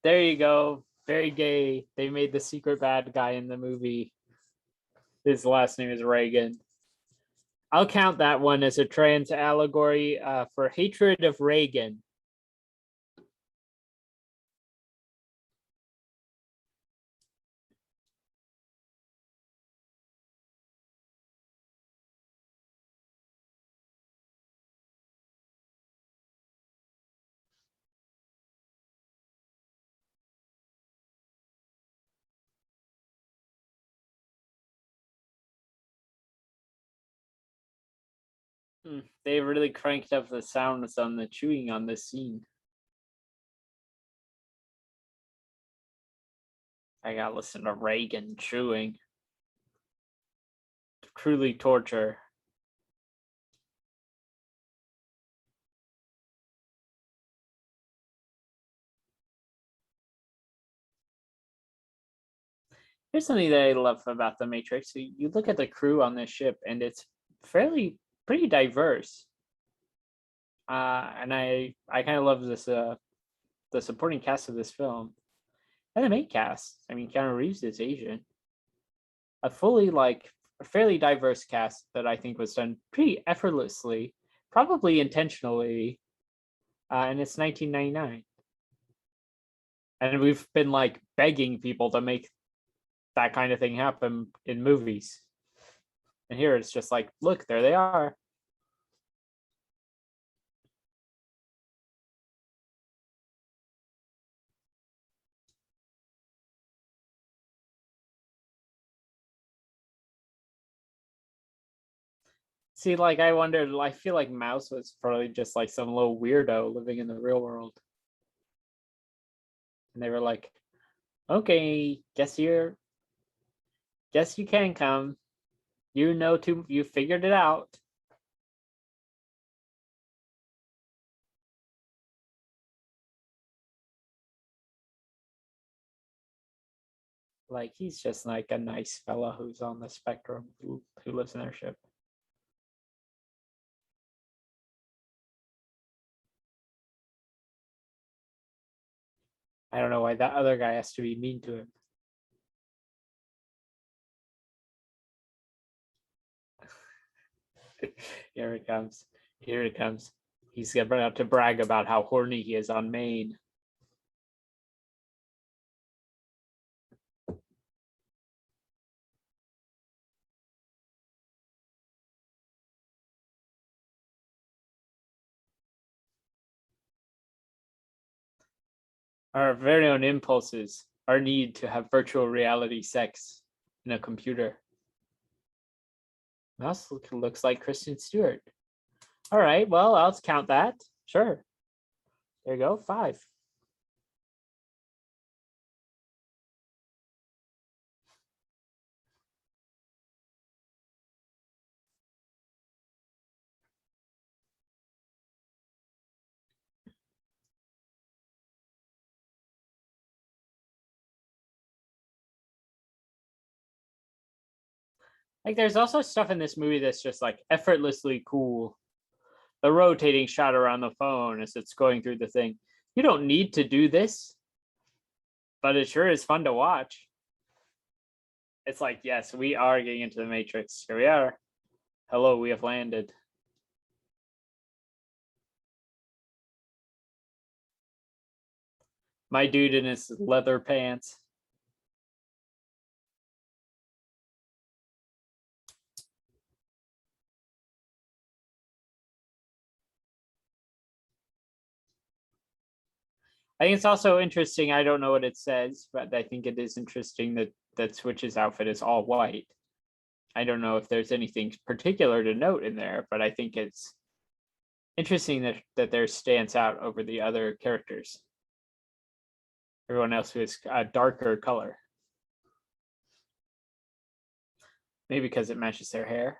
There you go. Very gay. They made the secret bad guy in the movie. His last name is Reagan. I'll count that one as a trans allegory for hatred of Reagan. They really cranked up the sounds on the chewing on this scene. I gotta listen to Reagan chewing. Truly torture. Here's something that I love about the Matrix. You look at the crew on this ship, and it's pretty diverse. And I kind of love this the supporting cast of this film and the main cast. I mean, Keanu Reeves is Asian. A fairly diverse cast that I think was done pretty effortlessly, probably intentionally. And it's 1999, and we've been like begging people to make that kind of thing happen in movies. And here it's just like, look, there they are. See, like I wondered, I feel like Mouse was probably just like some little weirdo living in the real world. And they were like, okay, guess you can come. You figured it out. Like he's just like a nice fella who's on the spectrum who lives in their ship. I don't know why that other guy has to be mean to him. Here it comes. Here it comes. He's about to brag about how horny he is on Maine. Our very own impulses, our need to have virtual reality sex in a computer. Mouse looks like Kristen Stewart. All right, well, I'll count that. Sure. There you go, 5. Like, there's also stuff in this movie that's just like effortlessly cool. The rotating shot around the phone as it's going through the thing. You don't need to do this, but it sure is fun to watch. It's like, yes, we are getting into the Matrix. Here we are. Hello, we have landed. My dude in his leather pants. I think it's also interesting. I don't know what it says, but I think it is interesting that Switch's outfit is all white. I don't know if there's anything particular to note in there, but I think it's interesting that theirs stands out over the other characters. Everyone else who is a darker color. Maybe because it matches their hair.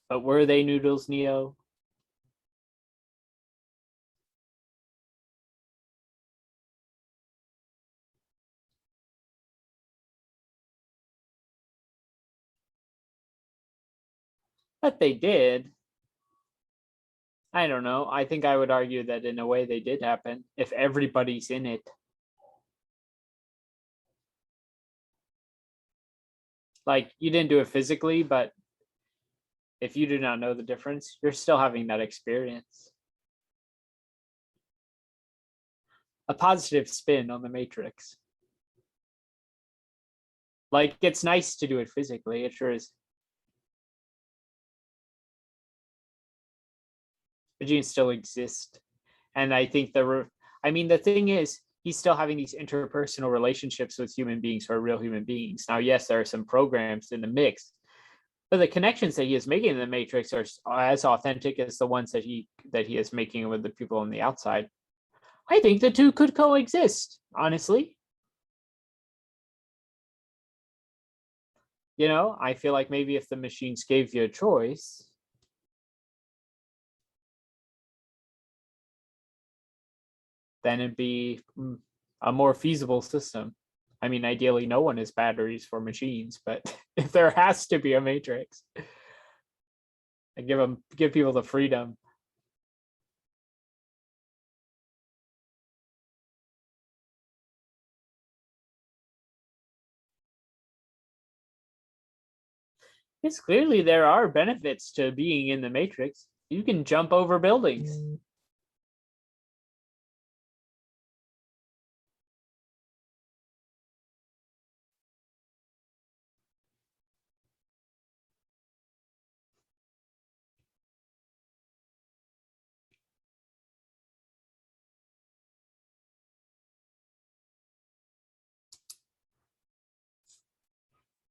But were they Noodles, Neo? But they did. I don't know. I think I would argue that in a way they did happen if everybody's in it. Like, you didn't do it physically, but if you do not know the difference, you're still having that experience. A positive spin on the Matrix. Like, it's nice to do it physically. It sure is. But genes still exist. And I think the thing is, he's still having these interpersonal relationships with human beings who are real human beings. Now, yes, there are some programs in the mix, but the connections that he is making in the Matrix are as authentic as the ones that he is making with the people on the outside. I think the two could coexist, honestly. You know, I feel like maybe if the machines gave you a choice, then it'd be a more feasible system. I mean, ideally, no one is batteries for machines, but if there has to be a Matrix, and give people the freedom. It's clearly there are benefits to being in the Matrix. You can jump over buildings.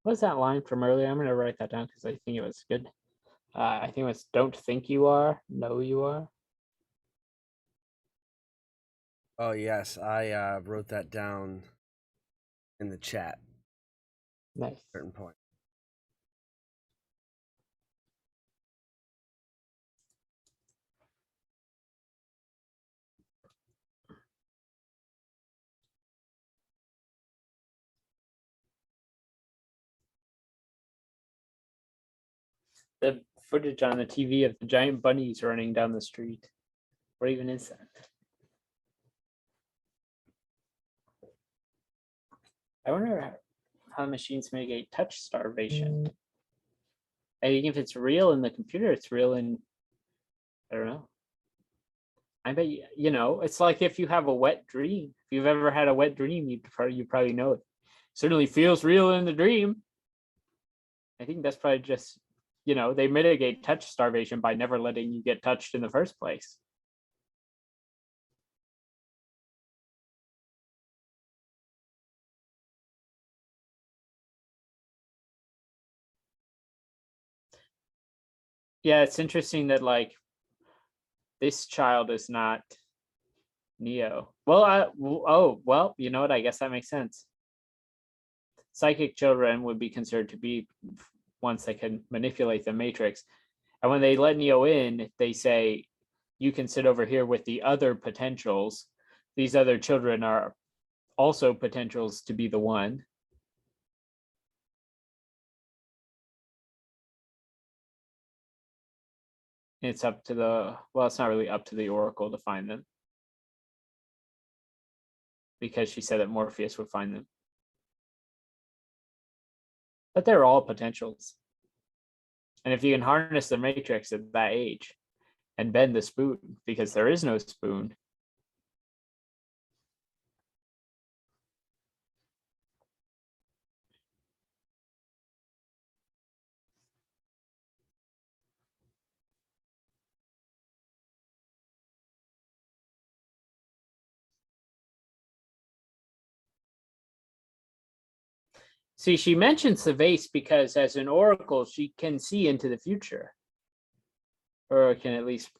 What's that line from earlier? I'm going to write that down because I think it was good. I think it was, don't think you are, know you are. Oh, yes. I wrote that down in the chat. Nice. At a certain point. The footage on the TV of the giant bunnies running down the street. What even is that? I wonder how machines mitigate touch starvation. I think if it's real in the computer, it's real in, I don't know. I bet you know, it's like if you have a wet dream. If you've ever had a wet dream, you probably know it. Certainly feels real in the dream. I think that's probably just, you know, they mitigate touch starvation by never letting you get touched in the first place. Yeah, it's interesting that like this child is not Neo. Well, oh, well, you know what? I guess that makes sense. Psychic children would be considered to be ones that can manipulate the matrix. And when they let Neo in, they say, you can sit over here with the other potentials. These other children are also potentials to be the one. It's up to the, well, it's not really up to the Oracle to find them. Because she said that Morpheus would find them. But they're all potentials. And if you can harness the matrix at that age and bend the spoon, because there is no spoon, see, she mentions the vase because as an oracle, she can see into the future, or can at least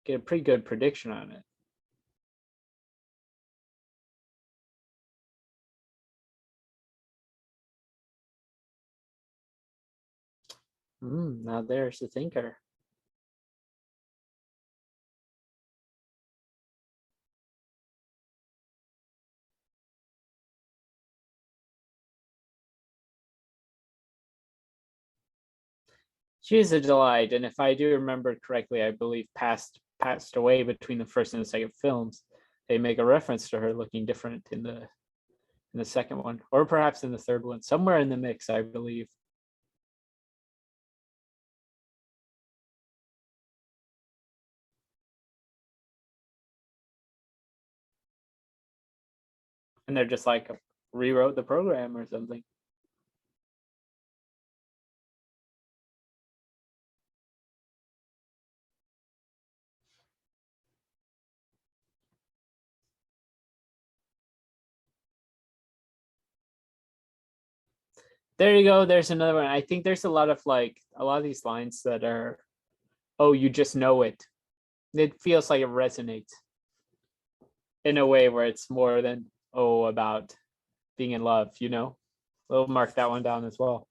get a pretty good prediction on it. Now there's the thinker. She is a delight, and if I do remember correctly, I believe passed away between the first and the second films. They make a reference to her looking different in the second one, or perhaps in the third one, somewhere in the mix, I believe. And they're just like rewrote the program or something. There you go. There's another one. I think there's a lot of these lines that are, oh, you just know it. It feels like it resonates in a way where it's more than, oh, about being in love, you know? We'll mark that one down as well.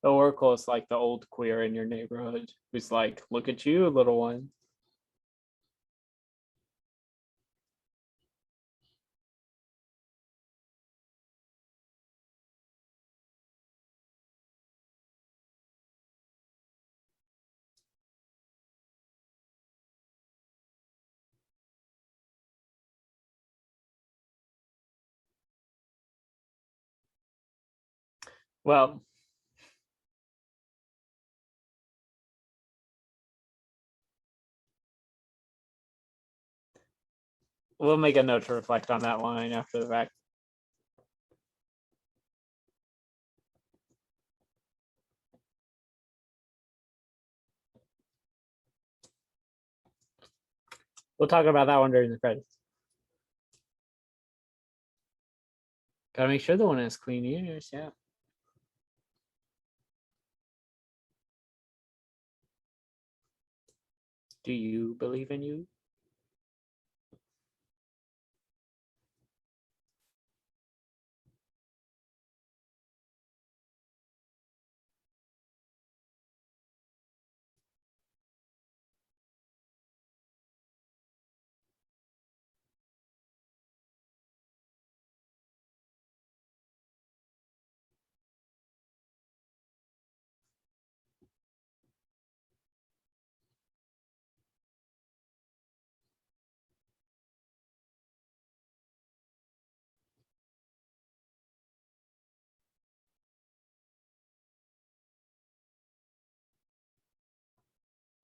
The Oracle is like the old queer in your neighborhood who's like, look at you, little one. Well, we'll make a note to reflect on that line after the fact. We'll talk about that one during the credits. Gotta make sure the one has clean ears, yeah. Do you believe in you?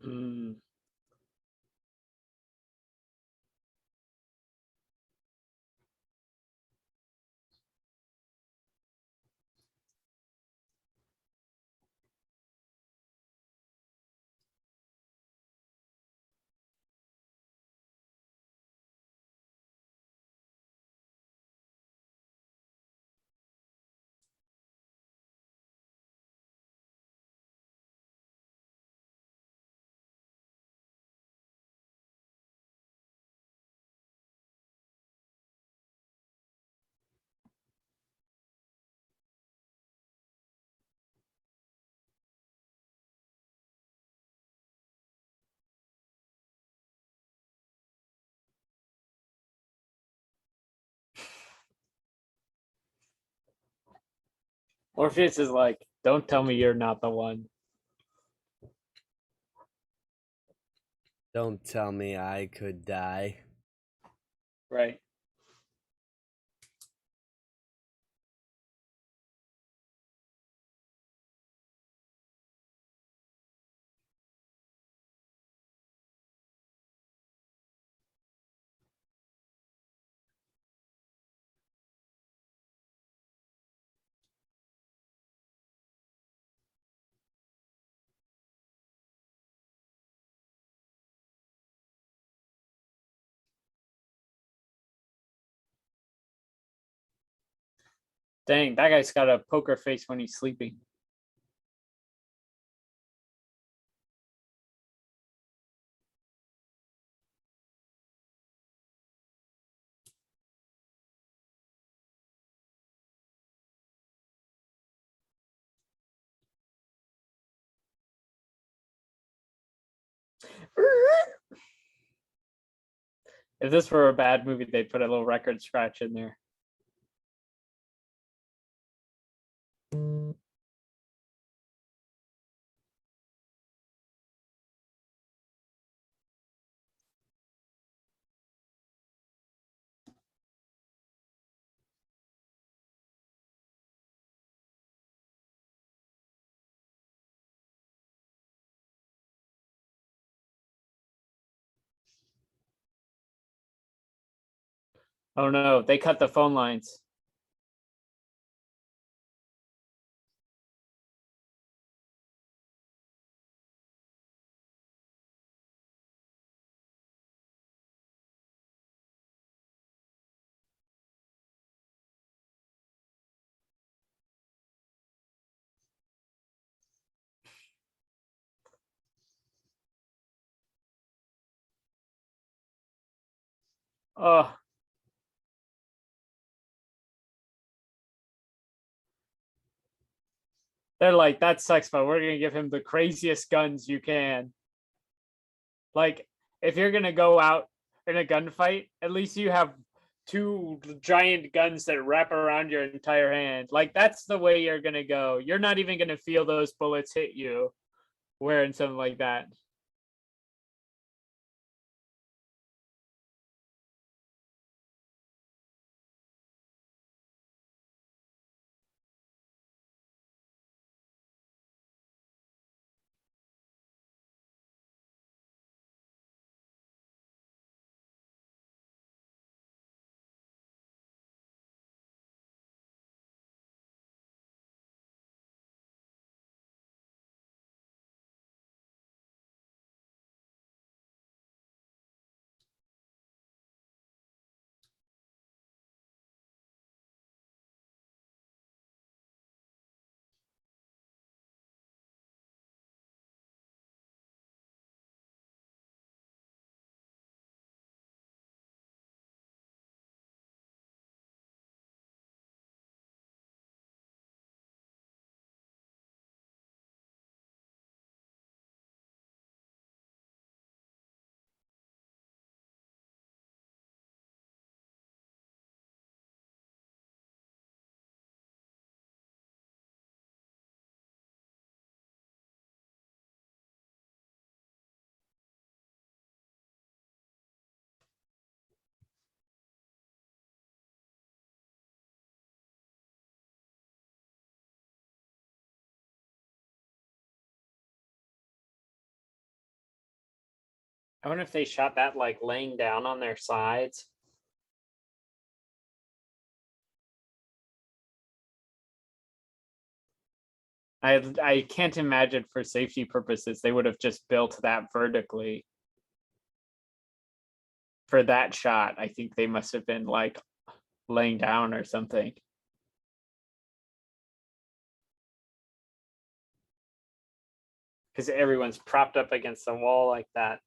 Mm. Orpheus is like, don't tell me you're not the one. Don't tell me I could die. Right. Dang, that guy's got a poker face when he's sleeping. If this were a bad movie, they'd put a little record scratch in there. Oh no, they cut the phone lines. Oh, they're like, that sucks, but we're gonna give him the craziest guns you can. Like, if you're gonna go out in a gunfight, at least you have two giant guns that wrap around your entire hand. Like, that's the way you're gonna go. You're not even gonna feel those bullets hit you wearing something like that. I wonder if they shot that like laying down on their sides. I can't imagine for safety purposes they would have just built that vertically. For that shot, I think they must have been like laying down or something. Because everyone's propped up against the wall like that.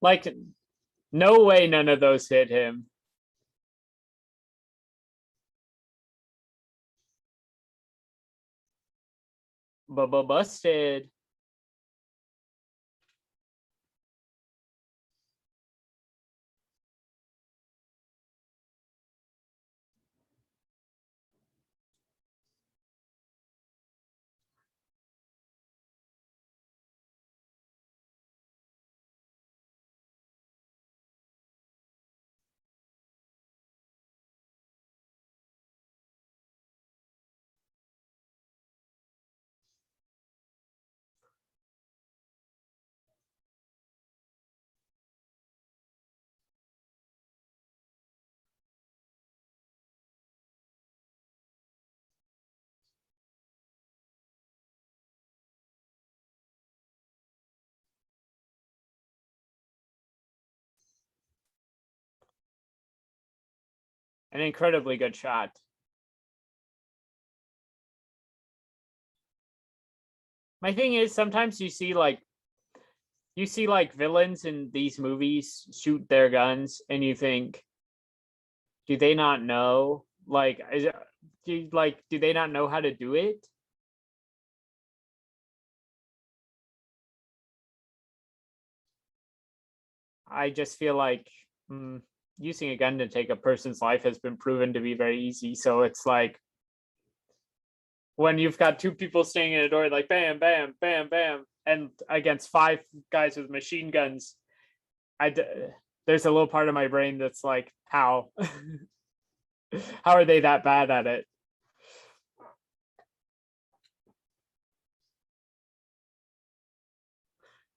Like, no way none of those hit him. Busted. An incredibly good shot. My thing is, sometimes you see like villains in these movies shoot their guns, and you think, do they not know? Like, do they not know how to do it? I just feel like using a gun to take a person's life has been proven to be very easy. So it's like when you've got two people standing in a door, like bam, bam, bam, bam, and against five guys with machine guns, there's a little part of my brain that's like, how? How are they that bad at it?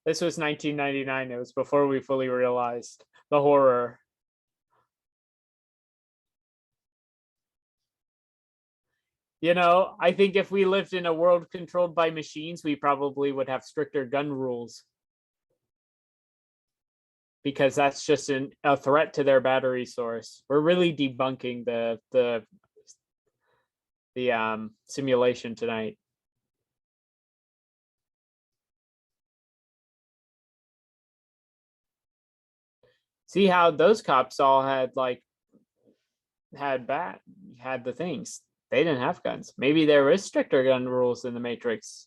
This was 1999. It was before we fully realized the horror. You know, I think if we lived in a world controlled by machines, we probably would have stricter gun rules. Because that's just a threat to their battery source. We're really debunking the simulation tonight. See how those cops all had had the things. They didn't have guns. Maybe there is stricter gun rules in the Matrix.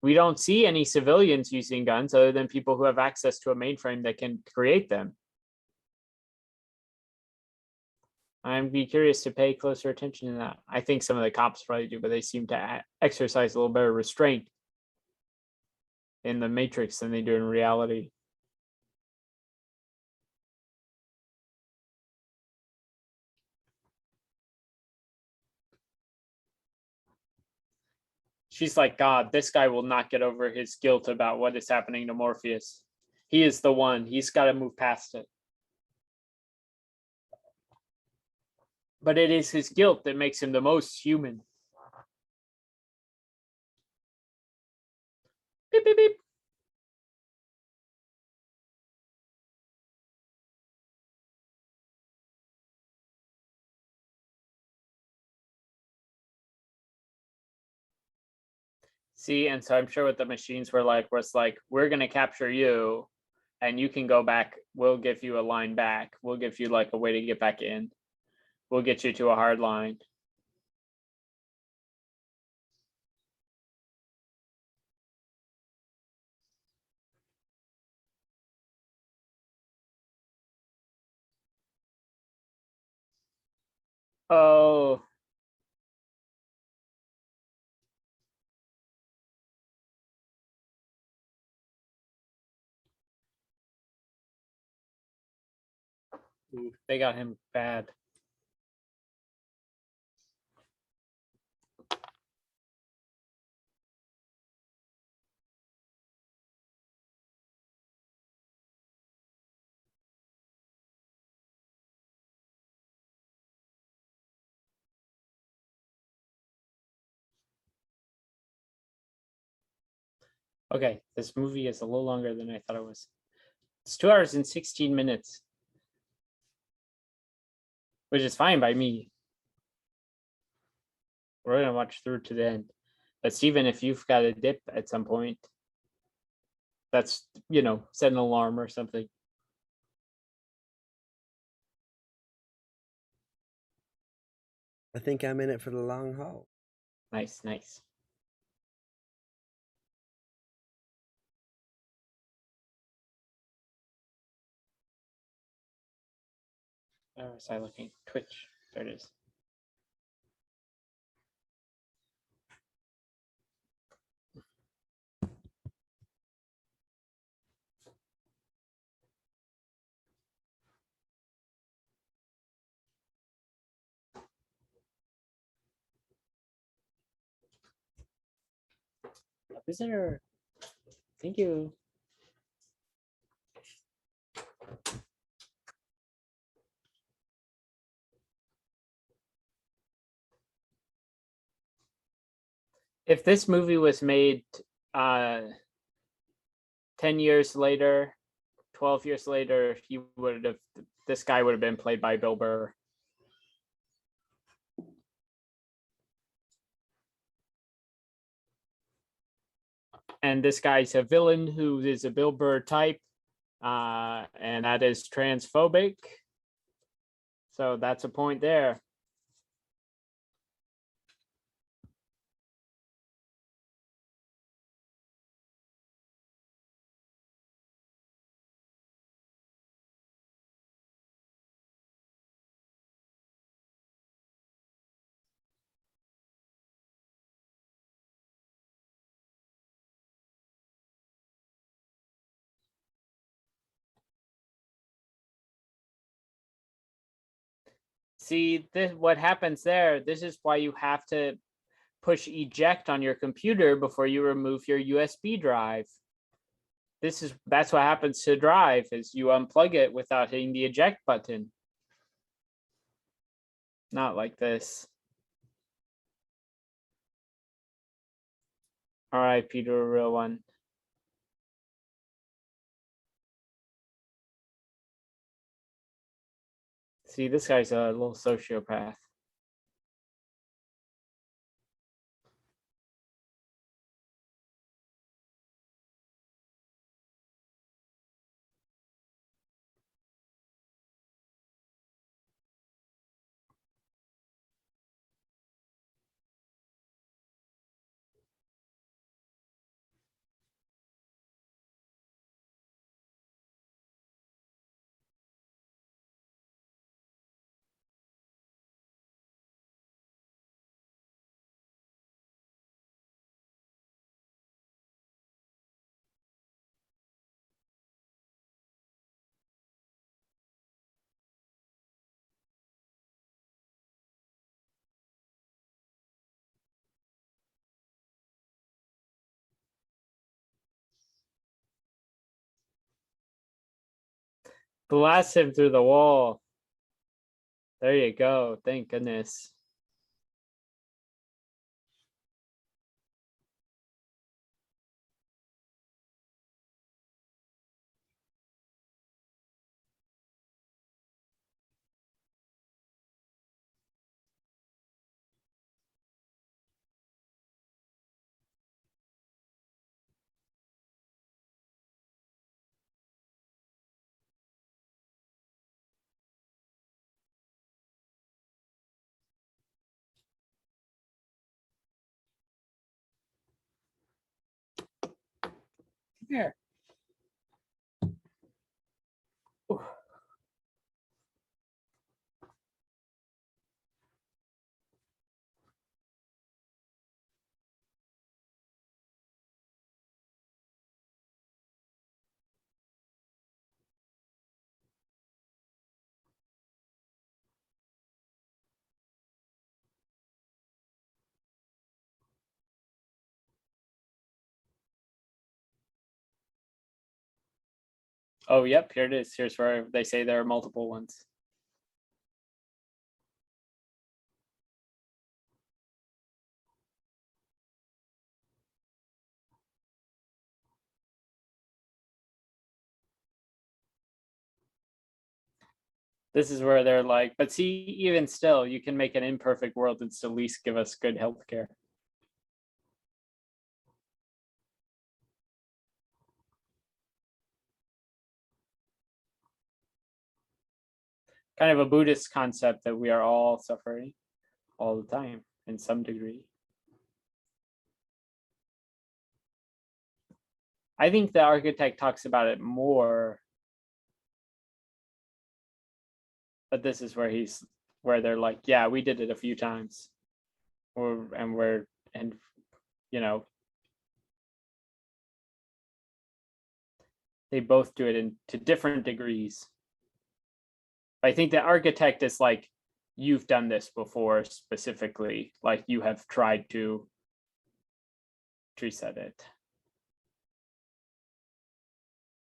We don't see any civilians using guns other than people who have access to a mainframe that can create them. I'd be curious to pay closer attention to that. I think some of the cops probably do, but they seem to exercise a little better restraint in the Matrix than they do in reality. She's like, God, this guy will not get over his guilt about what is happening to Morpheus. He is the one. He's got to move past it. But it is his guilt that makes him the most human. Beep, beep, beep. See, and so I'm sure what the machines were like was like, we're going to capture you and you can go back. We'll give you a line back. We'll give you like a way to get back in. We'll get you to a hard line. Oh. Ooh, they got him bad. Okay, this movie is a little longer than I thought it was. It's 2 hours and 16 minutes, which is fine by me. We're going to watch through to the end. But Steven, if you've got a dip at some point, that's, set an alarm or something. I think I'm in it for the long haul. Nice, nice. Where was I looking? Twitch. There it is. A visitor. Thank you. If this movie was made 10 years later, 12 years later, this guy would have been played by Bill Burr. And this guy's a villain who is a Bill Burr type, and that is transphobic. So that's a point there. See, what happens there, this is why you have to push eject on your computer before you remove your USB drive. That's what happens to drive, is you unplug it without hitting the eject button. Not like this. All right, Peter, a real one. See, this guy's a little sociopath. Blast him through the wall. There you go. Thank goodness. Here. Ooh. Oh, yep, here it is. Here's where they say there are multiple ones. This is where they're like, but see, even still, you can make an imperfect world and still at least give us good healthcare. Kind of a Buddhist concept that we are all suffering all the time in some degree. I think the architect talks about it more, but this is where they're like, yeah, we did it a few times, and you know, they both do it to different degrees. I think the architect is like, you've done this before specifically, like you have tried to reset it.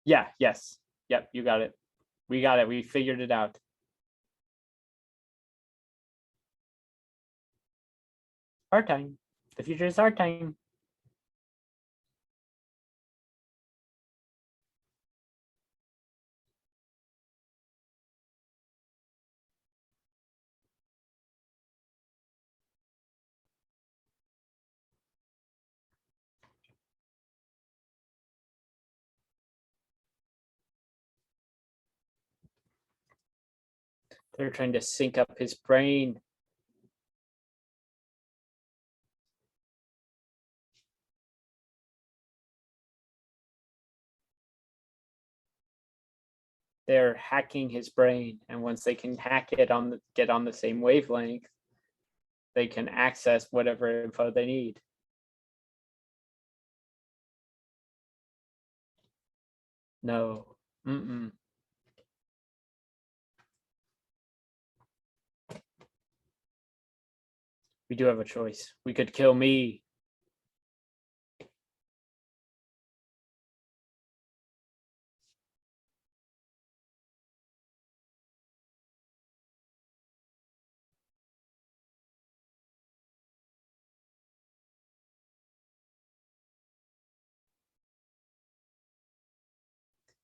Yeah, yes. Yep, you got it. We got it. We figured it out. Our time. The future is our time. They're trying to sync up his brain. They're hacking his brain, and once they can hack it get on the same wavelength, they can access whatever info they need. No. Mm-mm. We do have a choice. We could kill me.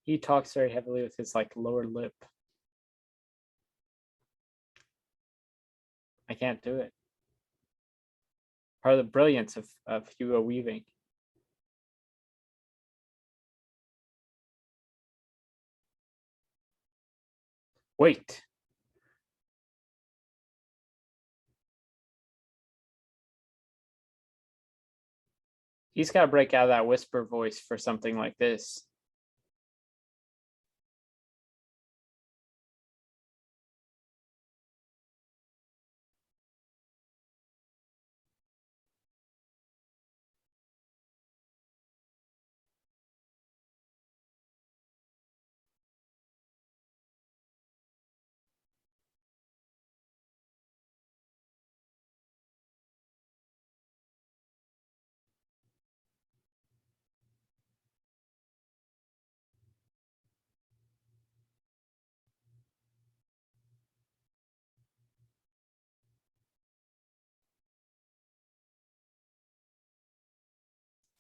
He talks very heavily with his like lower lip. I can't do it. Part of the brilliance of Hugo Weaving. Wait. He's got to break out of that whisper voice for something like this.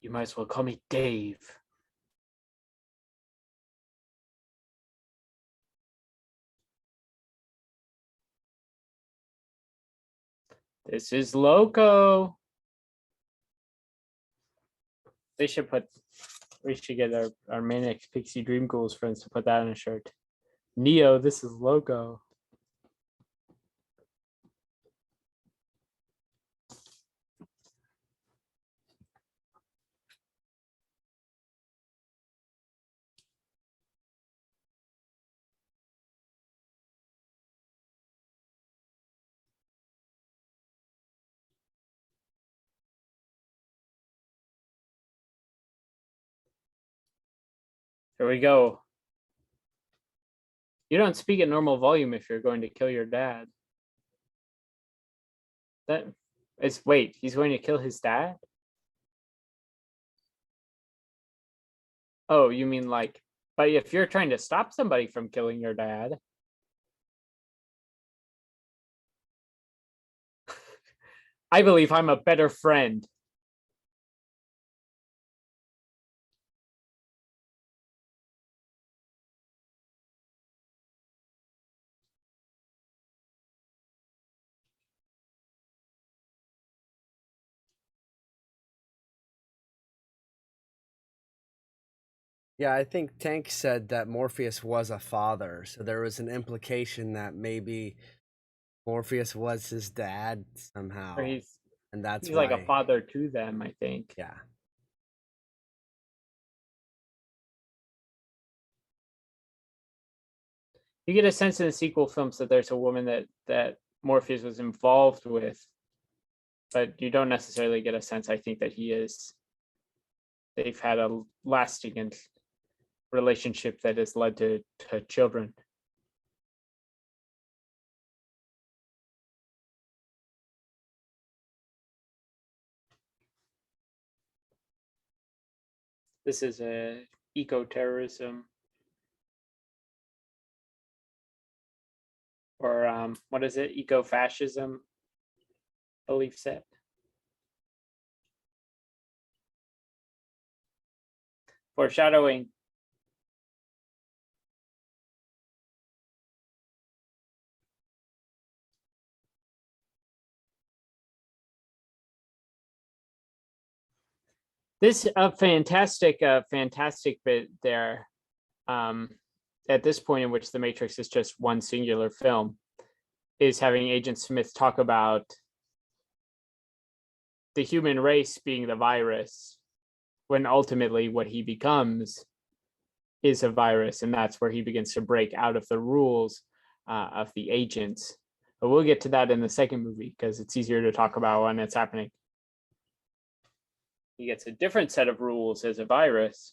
You might as well call me Dave. This is Loco. We should get our Manic Pixie Dream Ghouls friends to put that on a shirt. Neo, this is Loco. Here we go. You don't speak at normal volume if you're going to kill your dad. That is, wait, he's going to kill his dad? Oh, you mean like, but if you're trying to stop somebody from killing your dad. I believe I'm a better friend. Yeah, I think Tank said that Morpheus was a father, so there was an implication that maybe Morpheus was his dad Or somehow, he's and that's like a why. father to them, I think. Yeah. You get a sense in the sequel films that there's a woman that Morpheus was involved with, but you don't necessarily get a sense, I think, that they've had a lasting relationship that has led to children. This is a eco-terrorism, or what is it? Eco-fascism belief set. Foreshadowing. This a fantastic bit there. At this point in which the Matrix is just one singular film, is having Agent Smith talk about the human race being the virus, when ultimately what he becomes is a virus, and that's where he begins to break out of the rules of the agents. But we'll get to that in the second movie because it's easier to talk about when it's happening. He gets a different set of rules as a virus.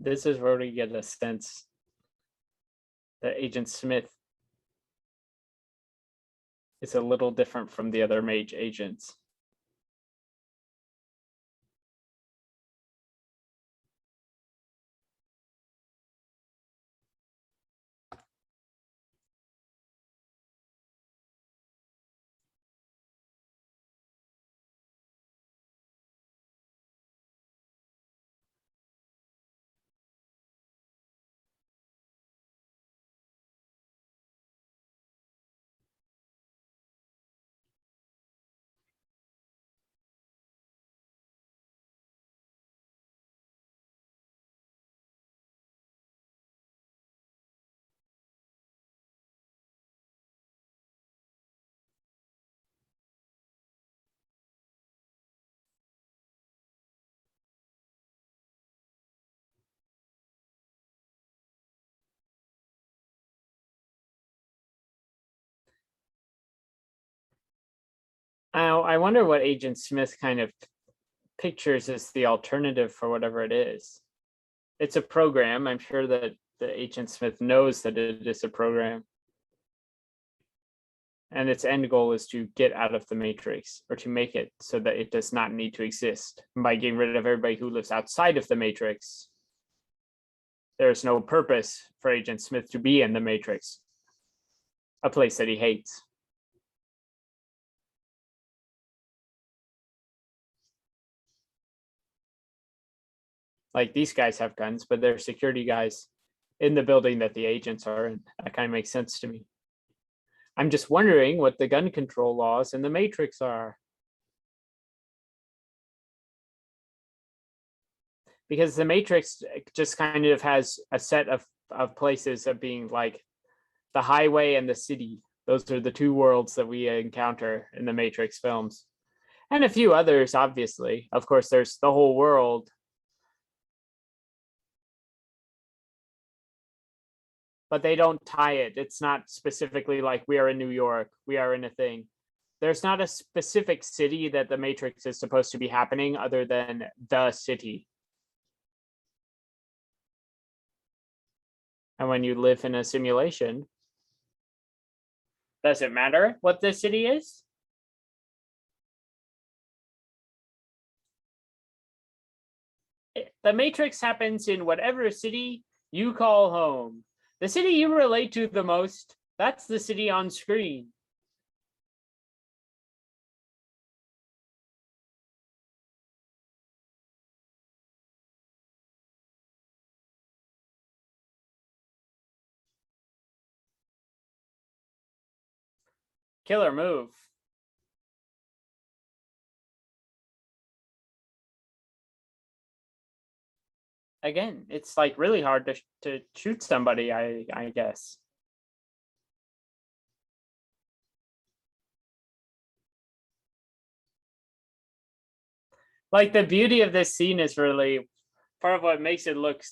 This is where we get a sense that Agent Smith is a little different from the other mage agents. I wonder what Agent Smith kind of pictures as the alternative for whatever it is. It's a program. I'm sure that the Agent Smith knows that it is a program. And its end goal is to get out of the Matrix, or to make it so that it does not need to exist. And by getting rid of everybody who lives outside of the Matrix, there's no purpose for Agent Smith to be in the Matrix, a place that he hates. Like, these guys have guns, but they're security guys in the building that the agents are in. That kind of makes sense to me. I'm just wondering what the gun control laws in the Matrix are. Because the Matrix just kind of has a set of places of being like the highway and the city. Those are the two worlds that we encounter in the Matrix films. And a few others, obviously. Of course, there's the whole world. But they don't tie it. It's not specifically like we are in New York, we are in a thing. there's not a specific city that the Matrix is supposed to be happening other than the city. And when you live in a simulation, does it matter what the city is? The Matrix happens in whatever city you call home. The city you relate to the most, that's the city on screen. Killer move. Again, it's like really hard to shoot somebody, I guess. Like the beauty of this scene is really part of what makes it look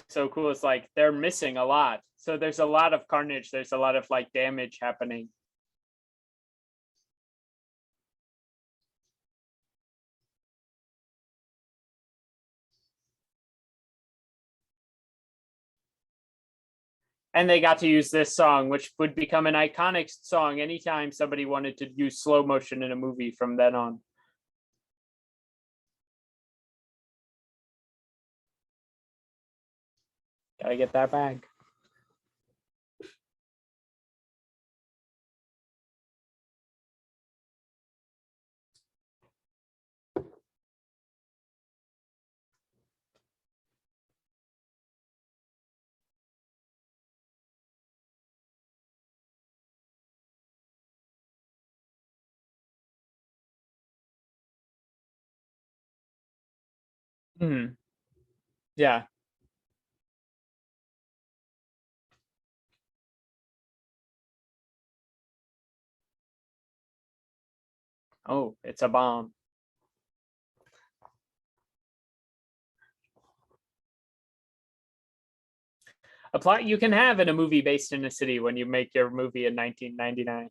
so cool. It's like they're missing a lot. So there's a lot of carnage. There's a lot of like damage happening. And they got to use this song, which would become an iconic song anytime somebody wanted to use slow motion in a movie from then on. Gotta get that bag. Yeah. Oh, it's a bomb. A plot you can have in a movie based in a city when you make your movie in 1999.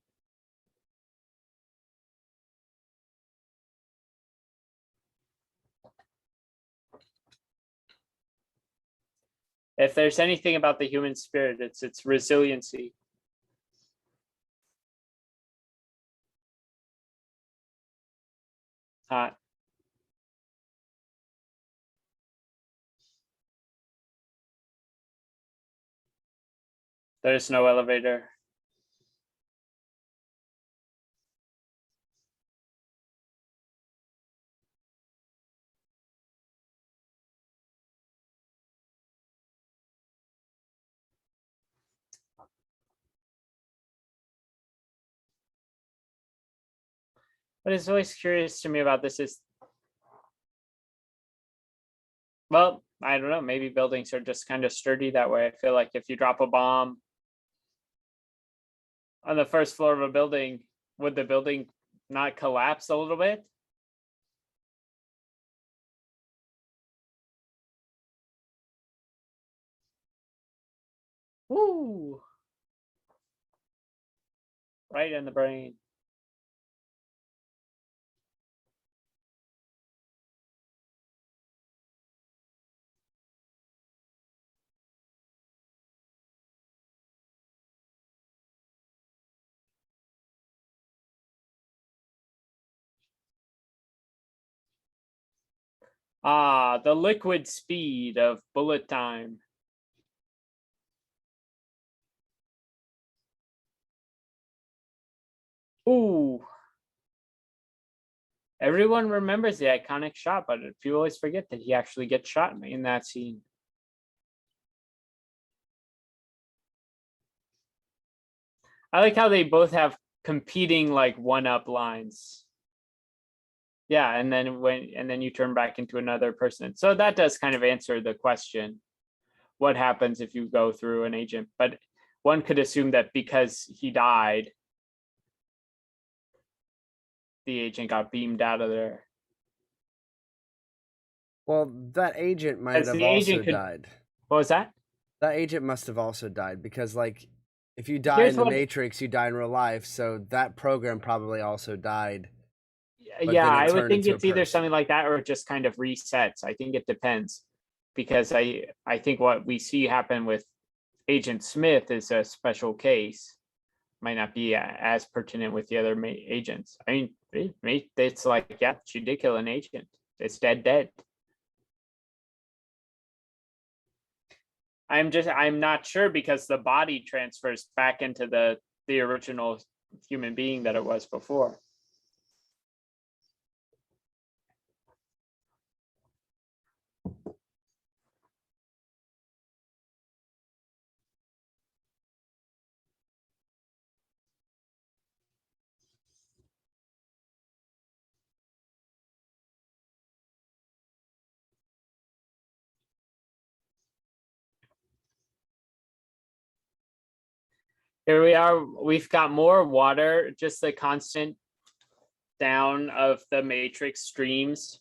If there's anything about the human spirit, it's its resiliency. Hot. There's no elevator. What is always curious to me about this is, well, I don't know, maybe buildings are just kind of sturdy that way. I feel like if you drop a bomb on the first floor of a building, would the building not collapse a little bit? Woo! Right in the brain. Ah, the liquid speed of bullet time. Ooh. Everyone remembers the iconic shot, but people always forget that he actually gets shot in that scene. I like how they both have competing like one-up lines. Yeah, and then you turn back into another person. So that does kind of answer the question. What happens if you go through an agent? But one could assume that because he died, the agent got beamed out of there. Well, that agent might have also died. What was that? That agent must have also died because, like, if you die in the Matrix, you die in real life. So that program probably also died. Yeah, I would think it's either something like that or it just kind of resets. I think it depends, because I think what we see happen with Agent Smith is a special case. Might not be as pertinent with the other agents. I mean, it's like, yeah, she did kill an agent. It's dead. I'm not sure because the body transfers back into the original human being that it was before. Here we are. We've got more water, just the constant down of the matrix streams.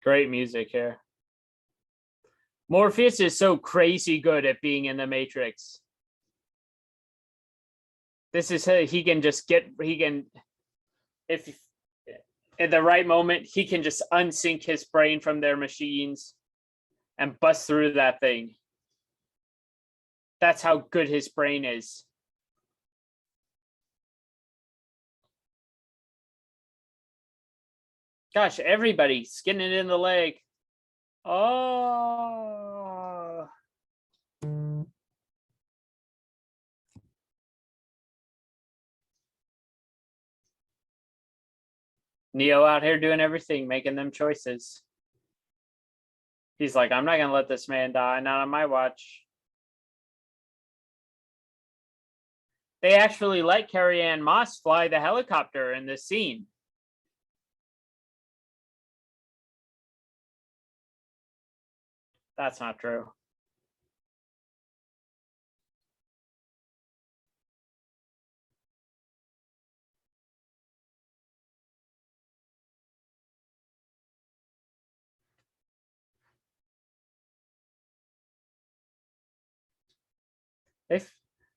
Great music here. Morpheus is so crazy good at being in the Matrix. This is he can just if at the right moment, he can just unsync his brain from their machines and bust through that thing. That's how good his brain is. Gosh, everybody skinning it in the leg. Oh. Neo out here doing everything, making them choices. He's like, I'm not going to let this man die, not on my watch. They actually let Carrie-Anne Moss fly the helicopter in this scene. That's not true.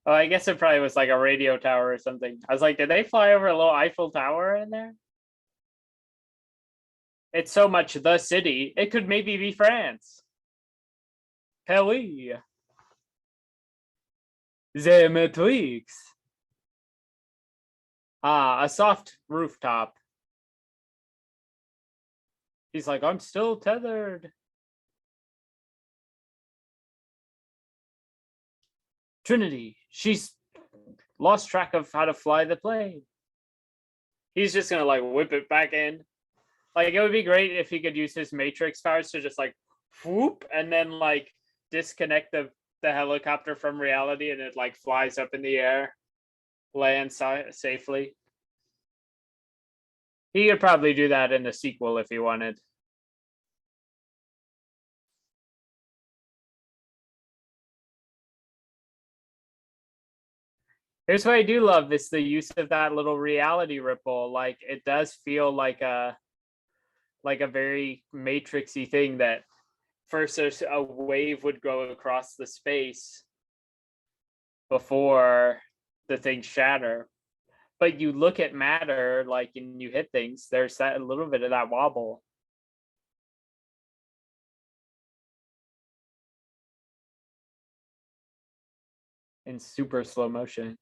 Oh, I guess it probably was like a radio tower or something. I was like, did they fly over a little Eiffel Tower in there? It's so much the city. It could maybe be France. Paris. The Matrix. Ah, a soft rooftop. He's like, I'm still tethered. Trinity, she's lost track of how to fly the plane. He's just gonna like whip it back in. Like, it would be great if he could use his matrix powers to just like whoop and then like disconnect the helicopter from reality and it like flies up in the air, lands safely. He could probably do that in the sequel if he wanted. Here's what I do love is the use of that little reality ripple. Like, it does feel like a very matrixy thing that first there's a wave would go across the space before the things shatter. But you look at matter, like, and you hit things, there's that a little bit of that wobble. In super slow motion.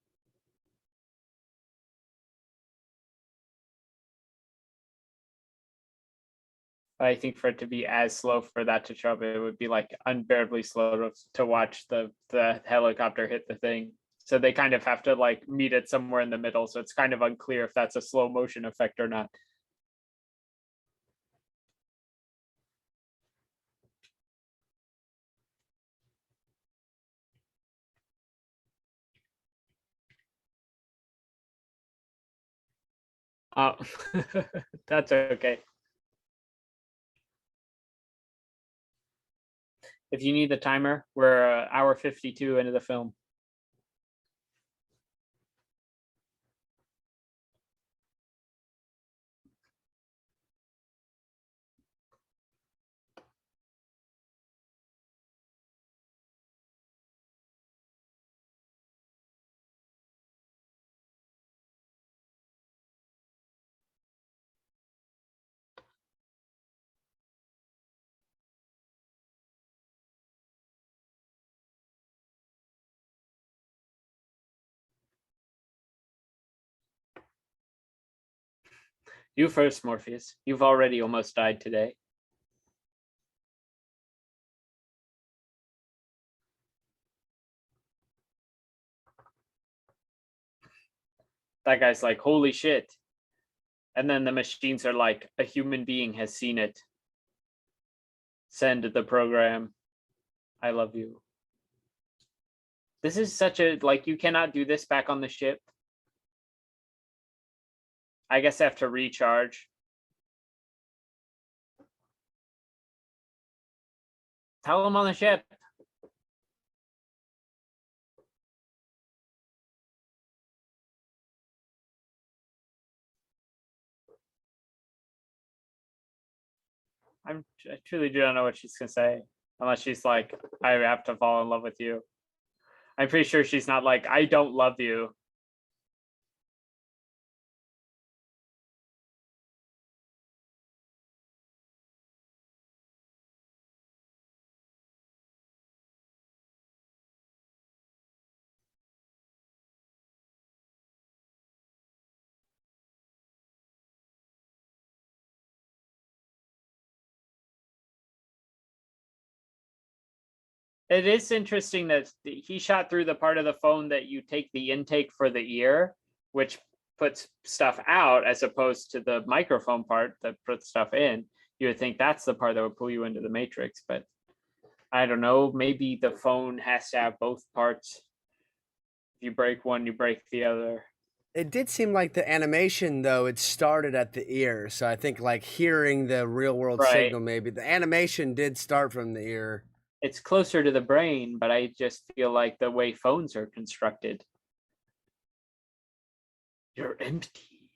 I think for it to be as slow for that to show up, it would be like unbearably slow to watch the helicopter hit the thing. So they kind of have to like meet it somewhere in the middle. So it's kind of unclear if that's a slow motion effect or not. Oh, that's okay. If you need the timer, we're hour 52 into the film. You first, Morpheus. You've already almost died today. That guy's like, holy shit. And then the machines are like, a human being has seen it. Send the program. I love you. This is such a, like, you cannot do this back on the ship. I guess I have to recharge. Tell them on the ship. I truly do not know what she's gonna say, unless she's like, I have to fall in love with you. I'm pretty sure she's not like, I don't love you. It is interesting that he shot through the part of the phone that you take the intake for the ear, which puts stuff out, as opposed to the microphone part that puts stuff in. You would think that's the part that would pull you into the matrix, but I don't know. Maybe the phone has to have both parts. If you break one, you break the other. It did seem like the animation, though, it started at the ear. So I think, like, hearing the real world Right. signal, maybe the animation did start from the ear. It's closer to the brain, but I just feel like the way phones are constructed. You're empty.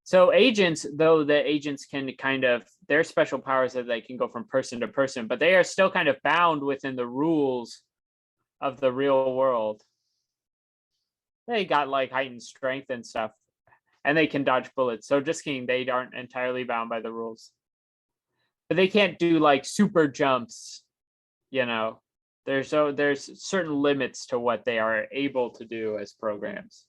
So agents, though the agents can kind of, their special powers that they can go from person to person, but they are still kind of bound within the rules of the real world. They got like heightened strength and stuff, and they can dodge bullets. So just kidding, they aren't entirely bound by the rules. But they can't do like super jumps, you know. There's certain limits to what they are able to do as programs.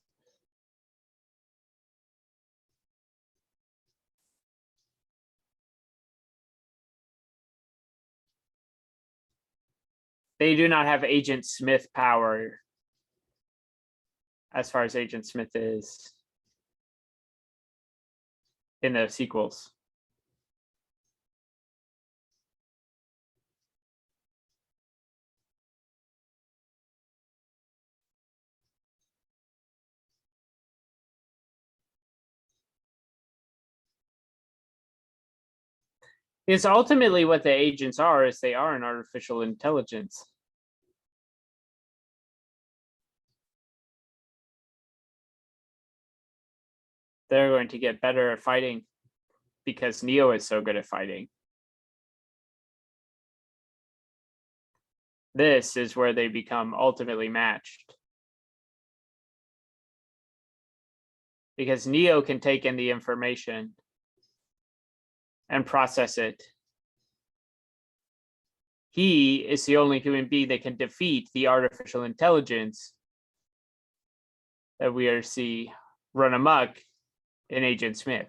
They do not have Agent Smith power as far as Agent Smith is in the sequels. Because ultimately what the agents are is they are an artificial intelligence. They're going to get better at fighting because Neo is so good at fighting. This is where they become ultimately matched. Because Neo can take in the information and process it. He is the only human being that can defeat the artificial intelligence that we are see run amok in Agent Smith.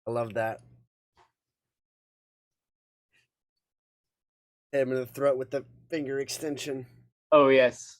I love that. Hit him in the throat with the finger extension. Oh, yes.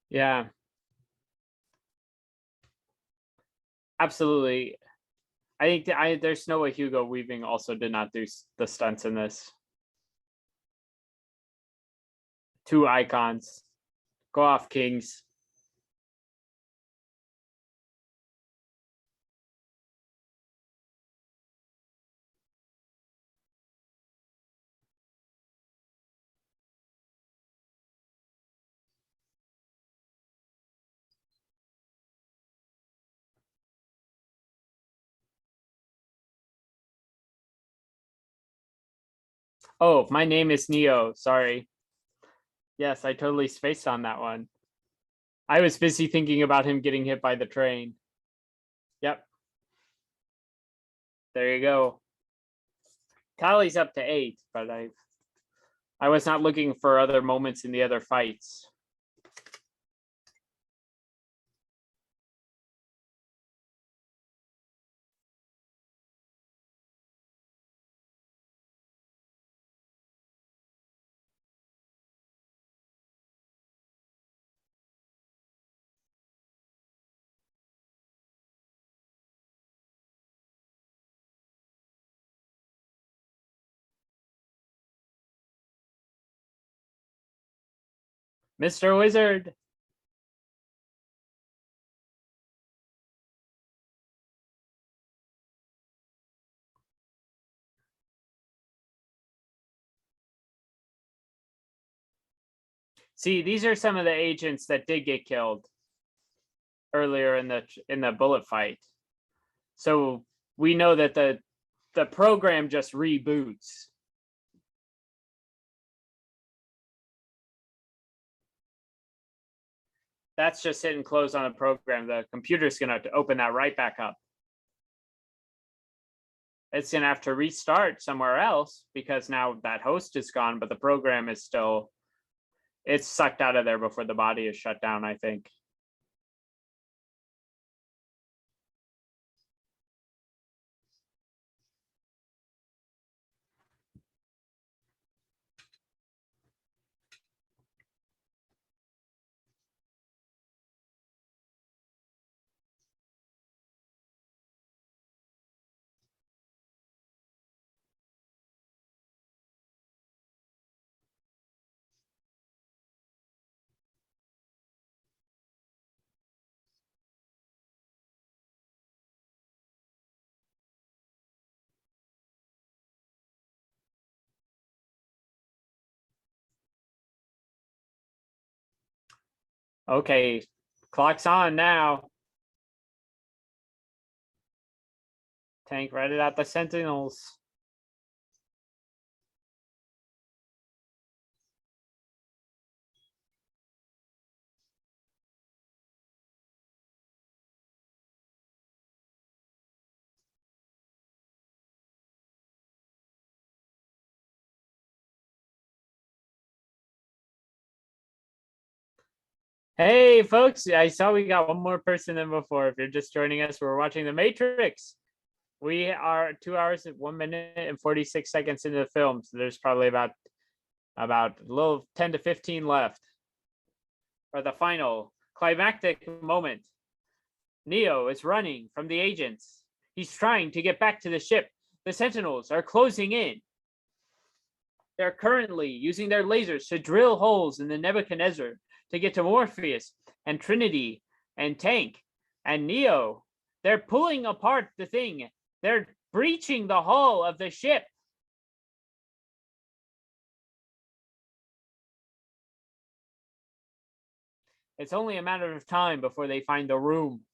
Yeah. Absolutely. I think there's no way Hugo Weaving also did not do the stunts in this. Two icons. Go off, Kings. Oh, my name is Neo. Sorry. Yes, I totally spaced on that one. I was busy thinking about him getting hit by the train. Yep. There you go. Tally's up to 8, but I was not looking for other moments in the other fights. Mr. Wizard. See, these are some of the agents that did get killed earlier in the bullet fight. So we know that the program just reboots. That's just hitting close on a program. The computer's going to open that right back up. It's going to have to restart somewhere else because now that host is gone, but the program is still, it's sucked out of there before the body is shut down, I think. Okay, clock's on now. Tank ready at the Sentinels. Hey, folks, I saw we got one more person than before. If you're just joining us, we're watching The Matrix. We are 2 hours and 1 minute and 46 seconds into the film, so there's probably about a little 10 to 15 left for the final climactic moment. Neo is running from the agents. He's trying to get back to the ship. The Sentinels are closing in. They're currently using their lasers to drill holes in the Nebuchadnezzar to get to Morpheus and Trinity and Tank and Neo. They're pulling apart the thing. They're breaching the hull of the ship. It's only a matter of time before they find the room.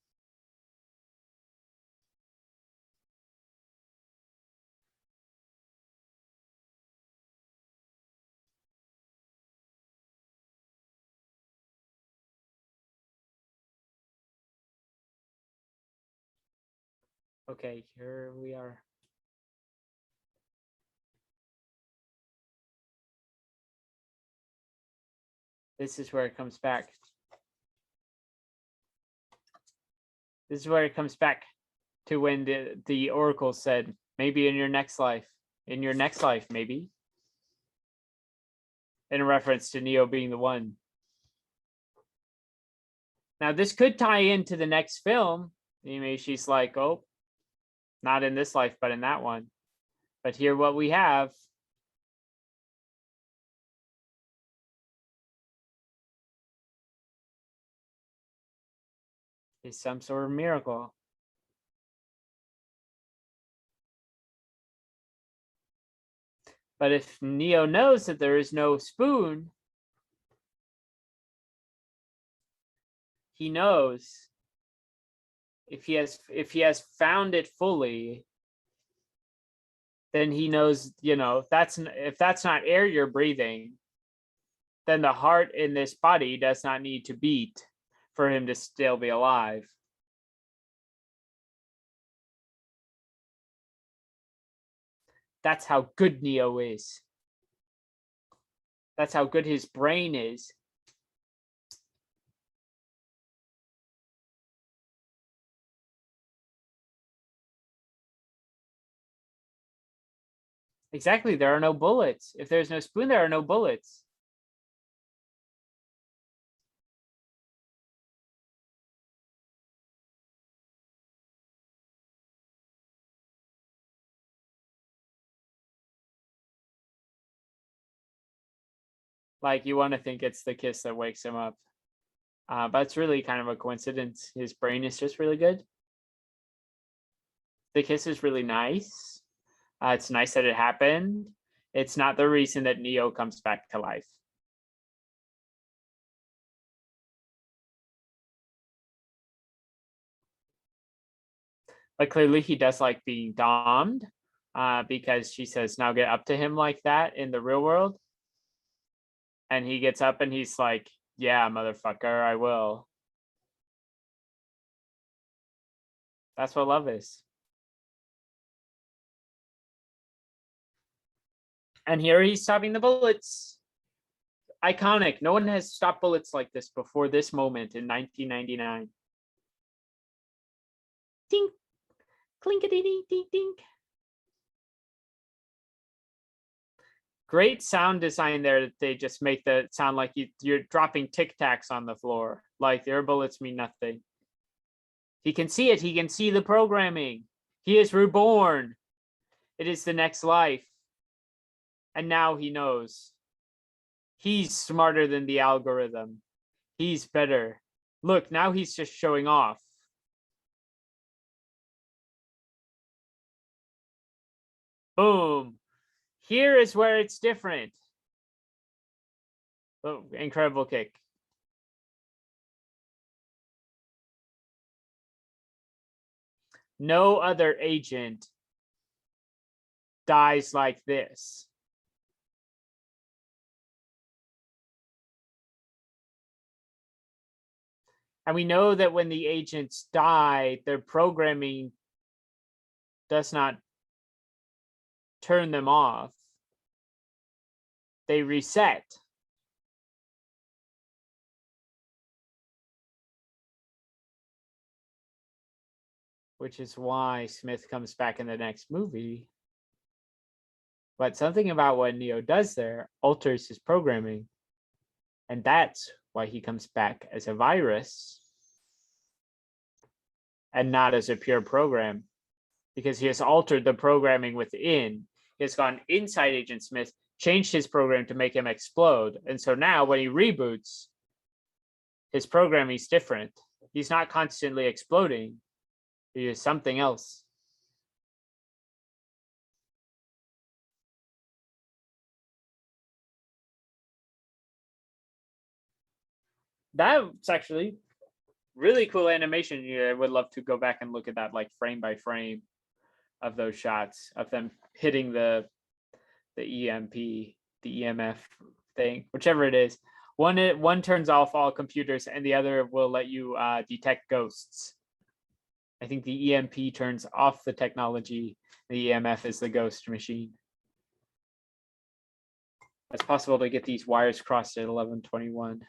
Okay, here we are. This is where it comes back. This is where it comes back to when the Oracle said, maybe in your next life. In your next life, maybe. In reference to Neo being the one. Now, this could tie into the next film. Maybe she's like, oh, not in this life, but in that one. But here what we have. Is some sort of miracle. But if Neo knows that there is no spoon, he knows if he has found it fully, then he knows, if that's not air you're breathing, then the heart in this body does not need to beat for him to still be alive. That's how good Neo is. That's how good his brain is. Exactly. There are no bullets. If there's no spoon, there are no bullets. Like, you want to think it's the kiss that wakes him up. But it's really kind of a coincidence. His brain is just really good. The kiss is really nice. It's nice that it happened. It's not the reason that Neo comes back to life. But clearly he does like being domed, because she says, now get up to him like that in the real world. And he gets up and he's like, yeah, motherfucker, I will. That's what love is. And here he's stopping the bullets. Iconic. No one has stopped bullets like this before this moment in 1999. Ding. Clinkety ding ding ding. Great sound design there that they just make the sound like you're dropping Tic Tacs on the floor. Like their bullets mean nothing. He can see it. He can see the programming. He is reborn. It is the next life. And now he knows. He's smarter than the algorithm. He's better. Look, now he's just showing off. Boom. Here is where it's different. Oh, incredible kick. No other agent dies like this. And we know that when the agents die, their programming does not turn them off. They reset. Which is why Smith comes back in the next movie. But something about what Neo does there alters his programming. And that's why he comes back as a virus and not as a pure program. Because he has altered the programming within. He has gone inside Agent Smith, changed his program to make him explode. And so now when he reboots, his programming is different. He's not constantly exploding. He is something else. That's actually really cool animation. Yeah, I would love to go back and look at that, like frame by frame of those shots of them hitting the EMP, the EMF thing, whichever it is. One turns off all computers, and the other will let you detect ghosts. I think the EMP turns off the technology. The EMF is the ghost machine. It's possible to get these wires crossed at 11:21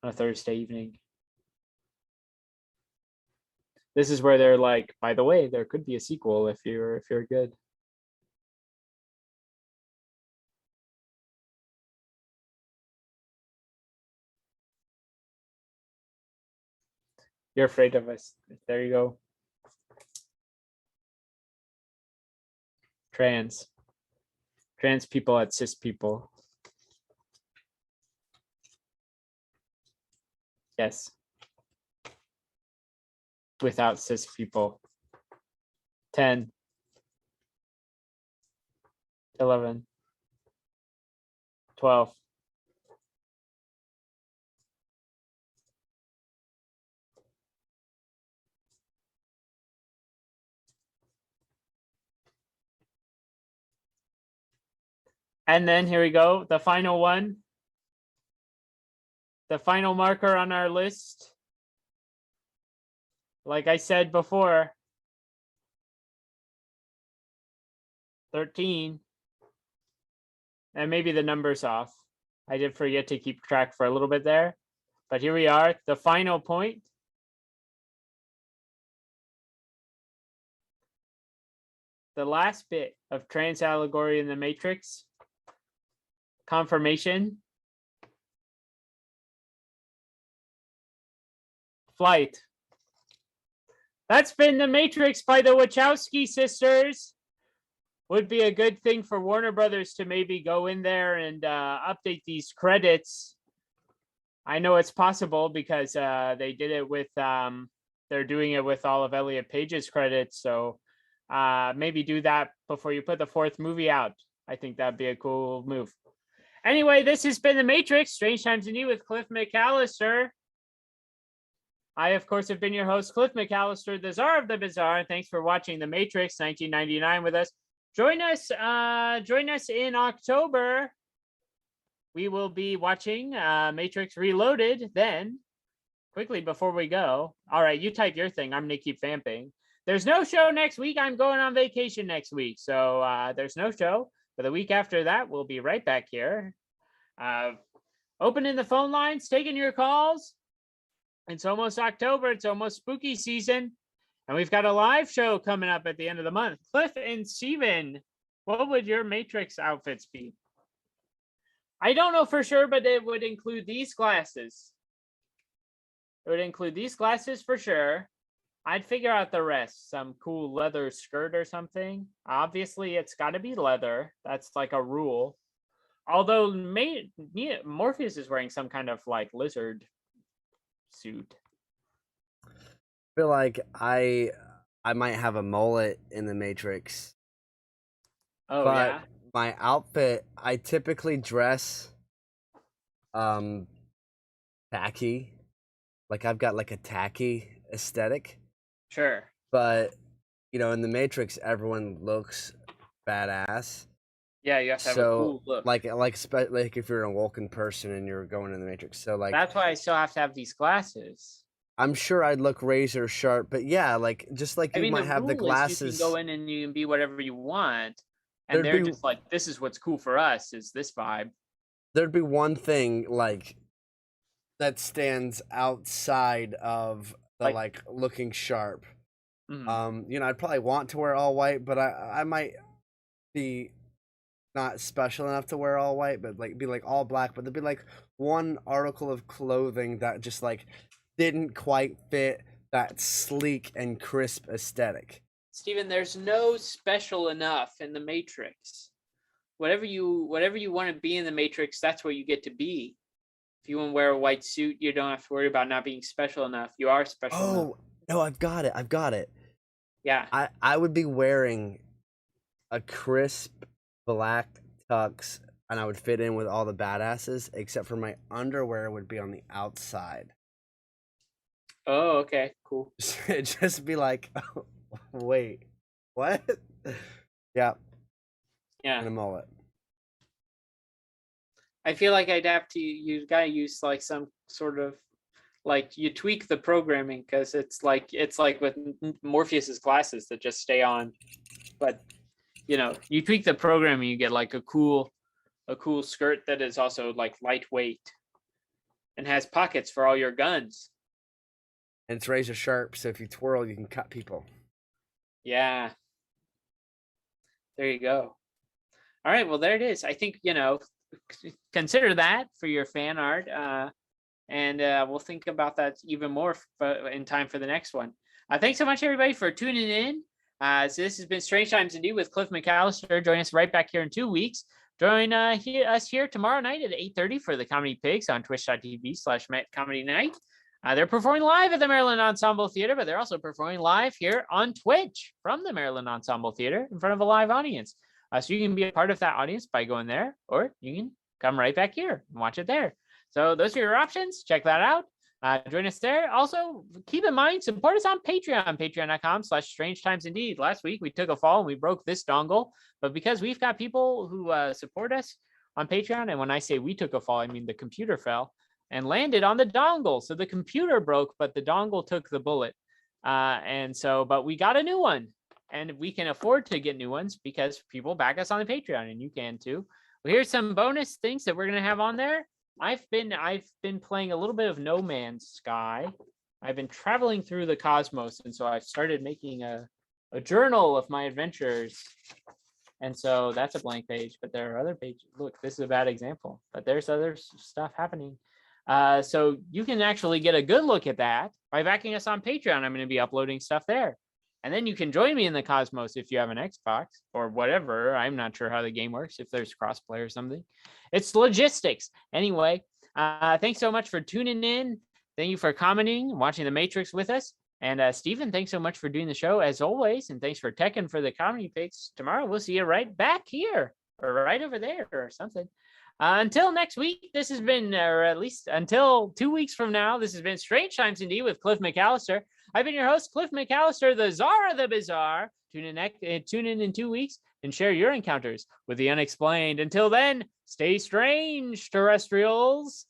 on a Thursday evening. This is where they're like, by the way, there could be a sequel if you're good. You're afraid of us. There you go. Trans people at cis people. Yes. Without cis people. 10, 11, 12. And then here we go, the final one. The final marker on our list. Like I said before, 13. And maybe the number's off. I did forget to keep track for a little bit there. But here we are, the final point. The last bit of trans allegory in the matrix. Confirmation. Flight. That's been The Matrix by the Wachowski sisters. Would be a good thing for Warner Brothers to maybe go in there and update these credits. I know it's possible because they did it with, they're doing it with all of Elliot Page's credits. So maybe do that before you put the 4th movie out. I think that'd be a cool move. Anyway, this has been The Matrix, Strange Times Indeed with Cliff McCallister. I, of course, have been your host, Cliff McCallister, the Czar of the Bizaare. Thanks for watching The Matrix 1999 with us. Join us in October. We will be watching Matrix Reloaded then. Quickly before we go. All right, you type your thing. I'm going to keep vamping. There's no show next week. I'm going on vacation next week. So there's no show. But the week after that, we'll be right back here. Opening the phone lines, taking your calls. It's almost October. It's almost spooky season. And we've got a live show coming up at the end of the month. Cliff and Steven, what would your Matrix outfits be? I don't know for sure, but it would include these glasses. It would include these glasses for sure. I'd figure out the rest. Some cool leather skirt or something. Obviously, it's got to be leather. That's like a rule. Although Morpheus is wearing some kind of like lizard suit. I feel like I might have a mullet in the Matrix. Oh, but yeah? My outfit, I typically dress tacky. Like I've got like a tacky aesthetic. Sure. But in the Matrix everyone looks badass. Yeah, you have to have a cool look. Like if you're a Vulcan person and you're going in the Matrix. So like that's why I still have to have these glasses. I'm sure I'd look razor sharp, but yeah, like just like you might have the glasses. You can go in and you can be whatever you want, and they're just like, this is what's cool for us, is this vibe. There'd be one thing like that stands outside of the like looking sharp. Mm-hmm. I'd probably want to wear all white, but I might be not special enough to wear all white, but like be like all black. But there'd be like one article of clothing that just like didn't quite fit that sleek and crisp aesthetic. Steven, there's no special enough in the Matrix. Whatever you want to be in the Matrix, that's what you get to be. If you want to wear a white suit, you don't have to worry about not being special enough. You are special enough. Oh, no, I've got it. Yeah. I would be wearing a crisp black tux, and I would fit in with all the badasses, except for my underwear would be on the outside. Oh, okay, cool. Just be like, oh, wait, what? Yeah. Yeah. And a mullet. I feel like you gotta use like some sort of like you tweak the programming, because it's like with Morpheus's glasses that just stay on, but you tweak the programming, you get like a cool skirt that is also like lightweight and has pockets for all your guns. And it's razor sharp, so if you twirl, you can cut people. Yeah. There you go. All right, well, there it is. I think, consider that for your fan art. and we'll think about that even more in time for the next one. Thanks so much, everybody, for tuning in. So this has been Strange Times Indeed with Cliff McCallister. Join us right back here in 2 weeks. Join us here tomorrow night at 8:30 for the Comedy Pigs on twitch.tv/Comedy Night. They're performing live at the Maryland Ensemble Theater, but they're also performing live here on Twitch from the Maryland Ensemble Theater in front of a live audience. So you can be a part of that audience by going there, or you can come right back here and watch it there. So those are your options. Check that out. Join us there. Also, keep in mind, support us on Patreon, patreon.com/strangetimesindeed. Last week, we took a fall and we broke this dongle. But because we've got people who support us on Patreon, and when I say we took a fall, I mean the computer fell and landed on the dongle. So the computer broke, but the dongle took the bullet. But we got a new one. And we can afford to get new ones because people back us on the Patreon, and you can too. Well, here's some bonus things that we're going to have on there. I've been playing a little bit of No Man's Sky. I've been traveling through the cosmos, and so I've started making a journal of my adventures. And so that's a blank page, but there are other pages. Look, this is a bad example, but there's other stuff happening. So you can actually get a good look at that by backing us on Patreon. I'm going to be uploading stuff there. And then you can join me in the cosmos if you have an Xbox or whatever. I'm not sure how the game works, if there's crossplay or something. It's logistics. Anyway, thanks so much for tuning in. Thank you for commenting, watching The Matrix with us. And Stephen, thanks so much for doing the show as always. And thanks for teching for the Comedy Pigs. Tomorrow, we'll see you right back here or right over there or something. Until next week, this has been, or at least until 2 weeks from now, this has been Strange Times Indeed with Cliff McCallister. I've been your host, Cliff McCallister, the Czar of the Bizaare. Tune in 2 weeks and share your encounters with the unexplained. Until then, stay strange, terrestrials.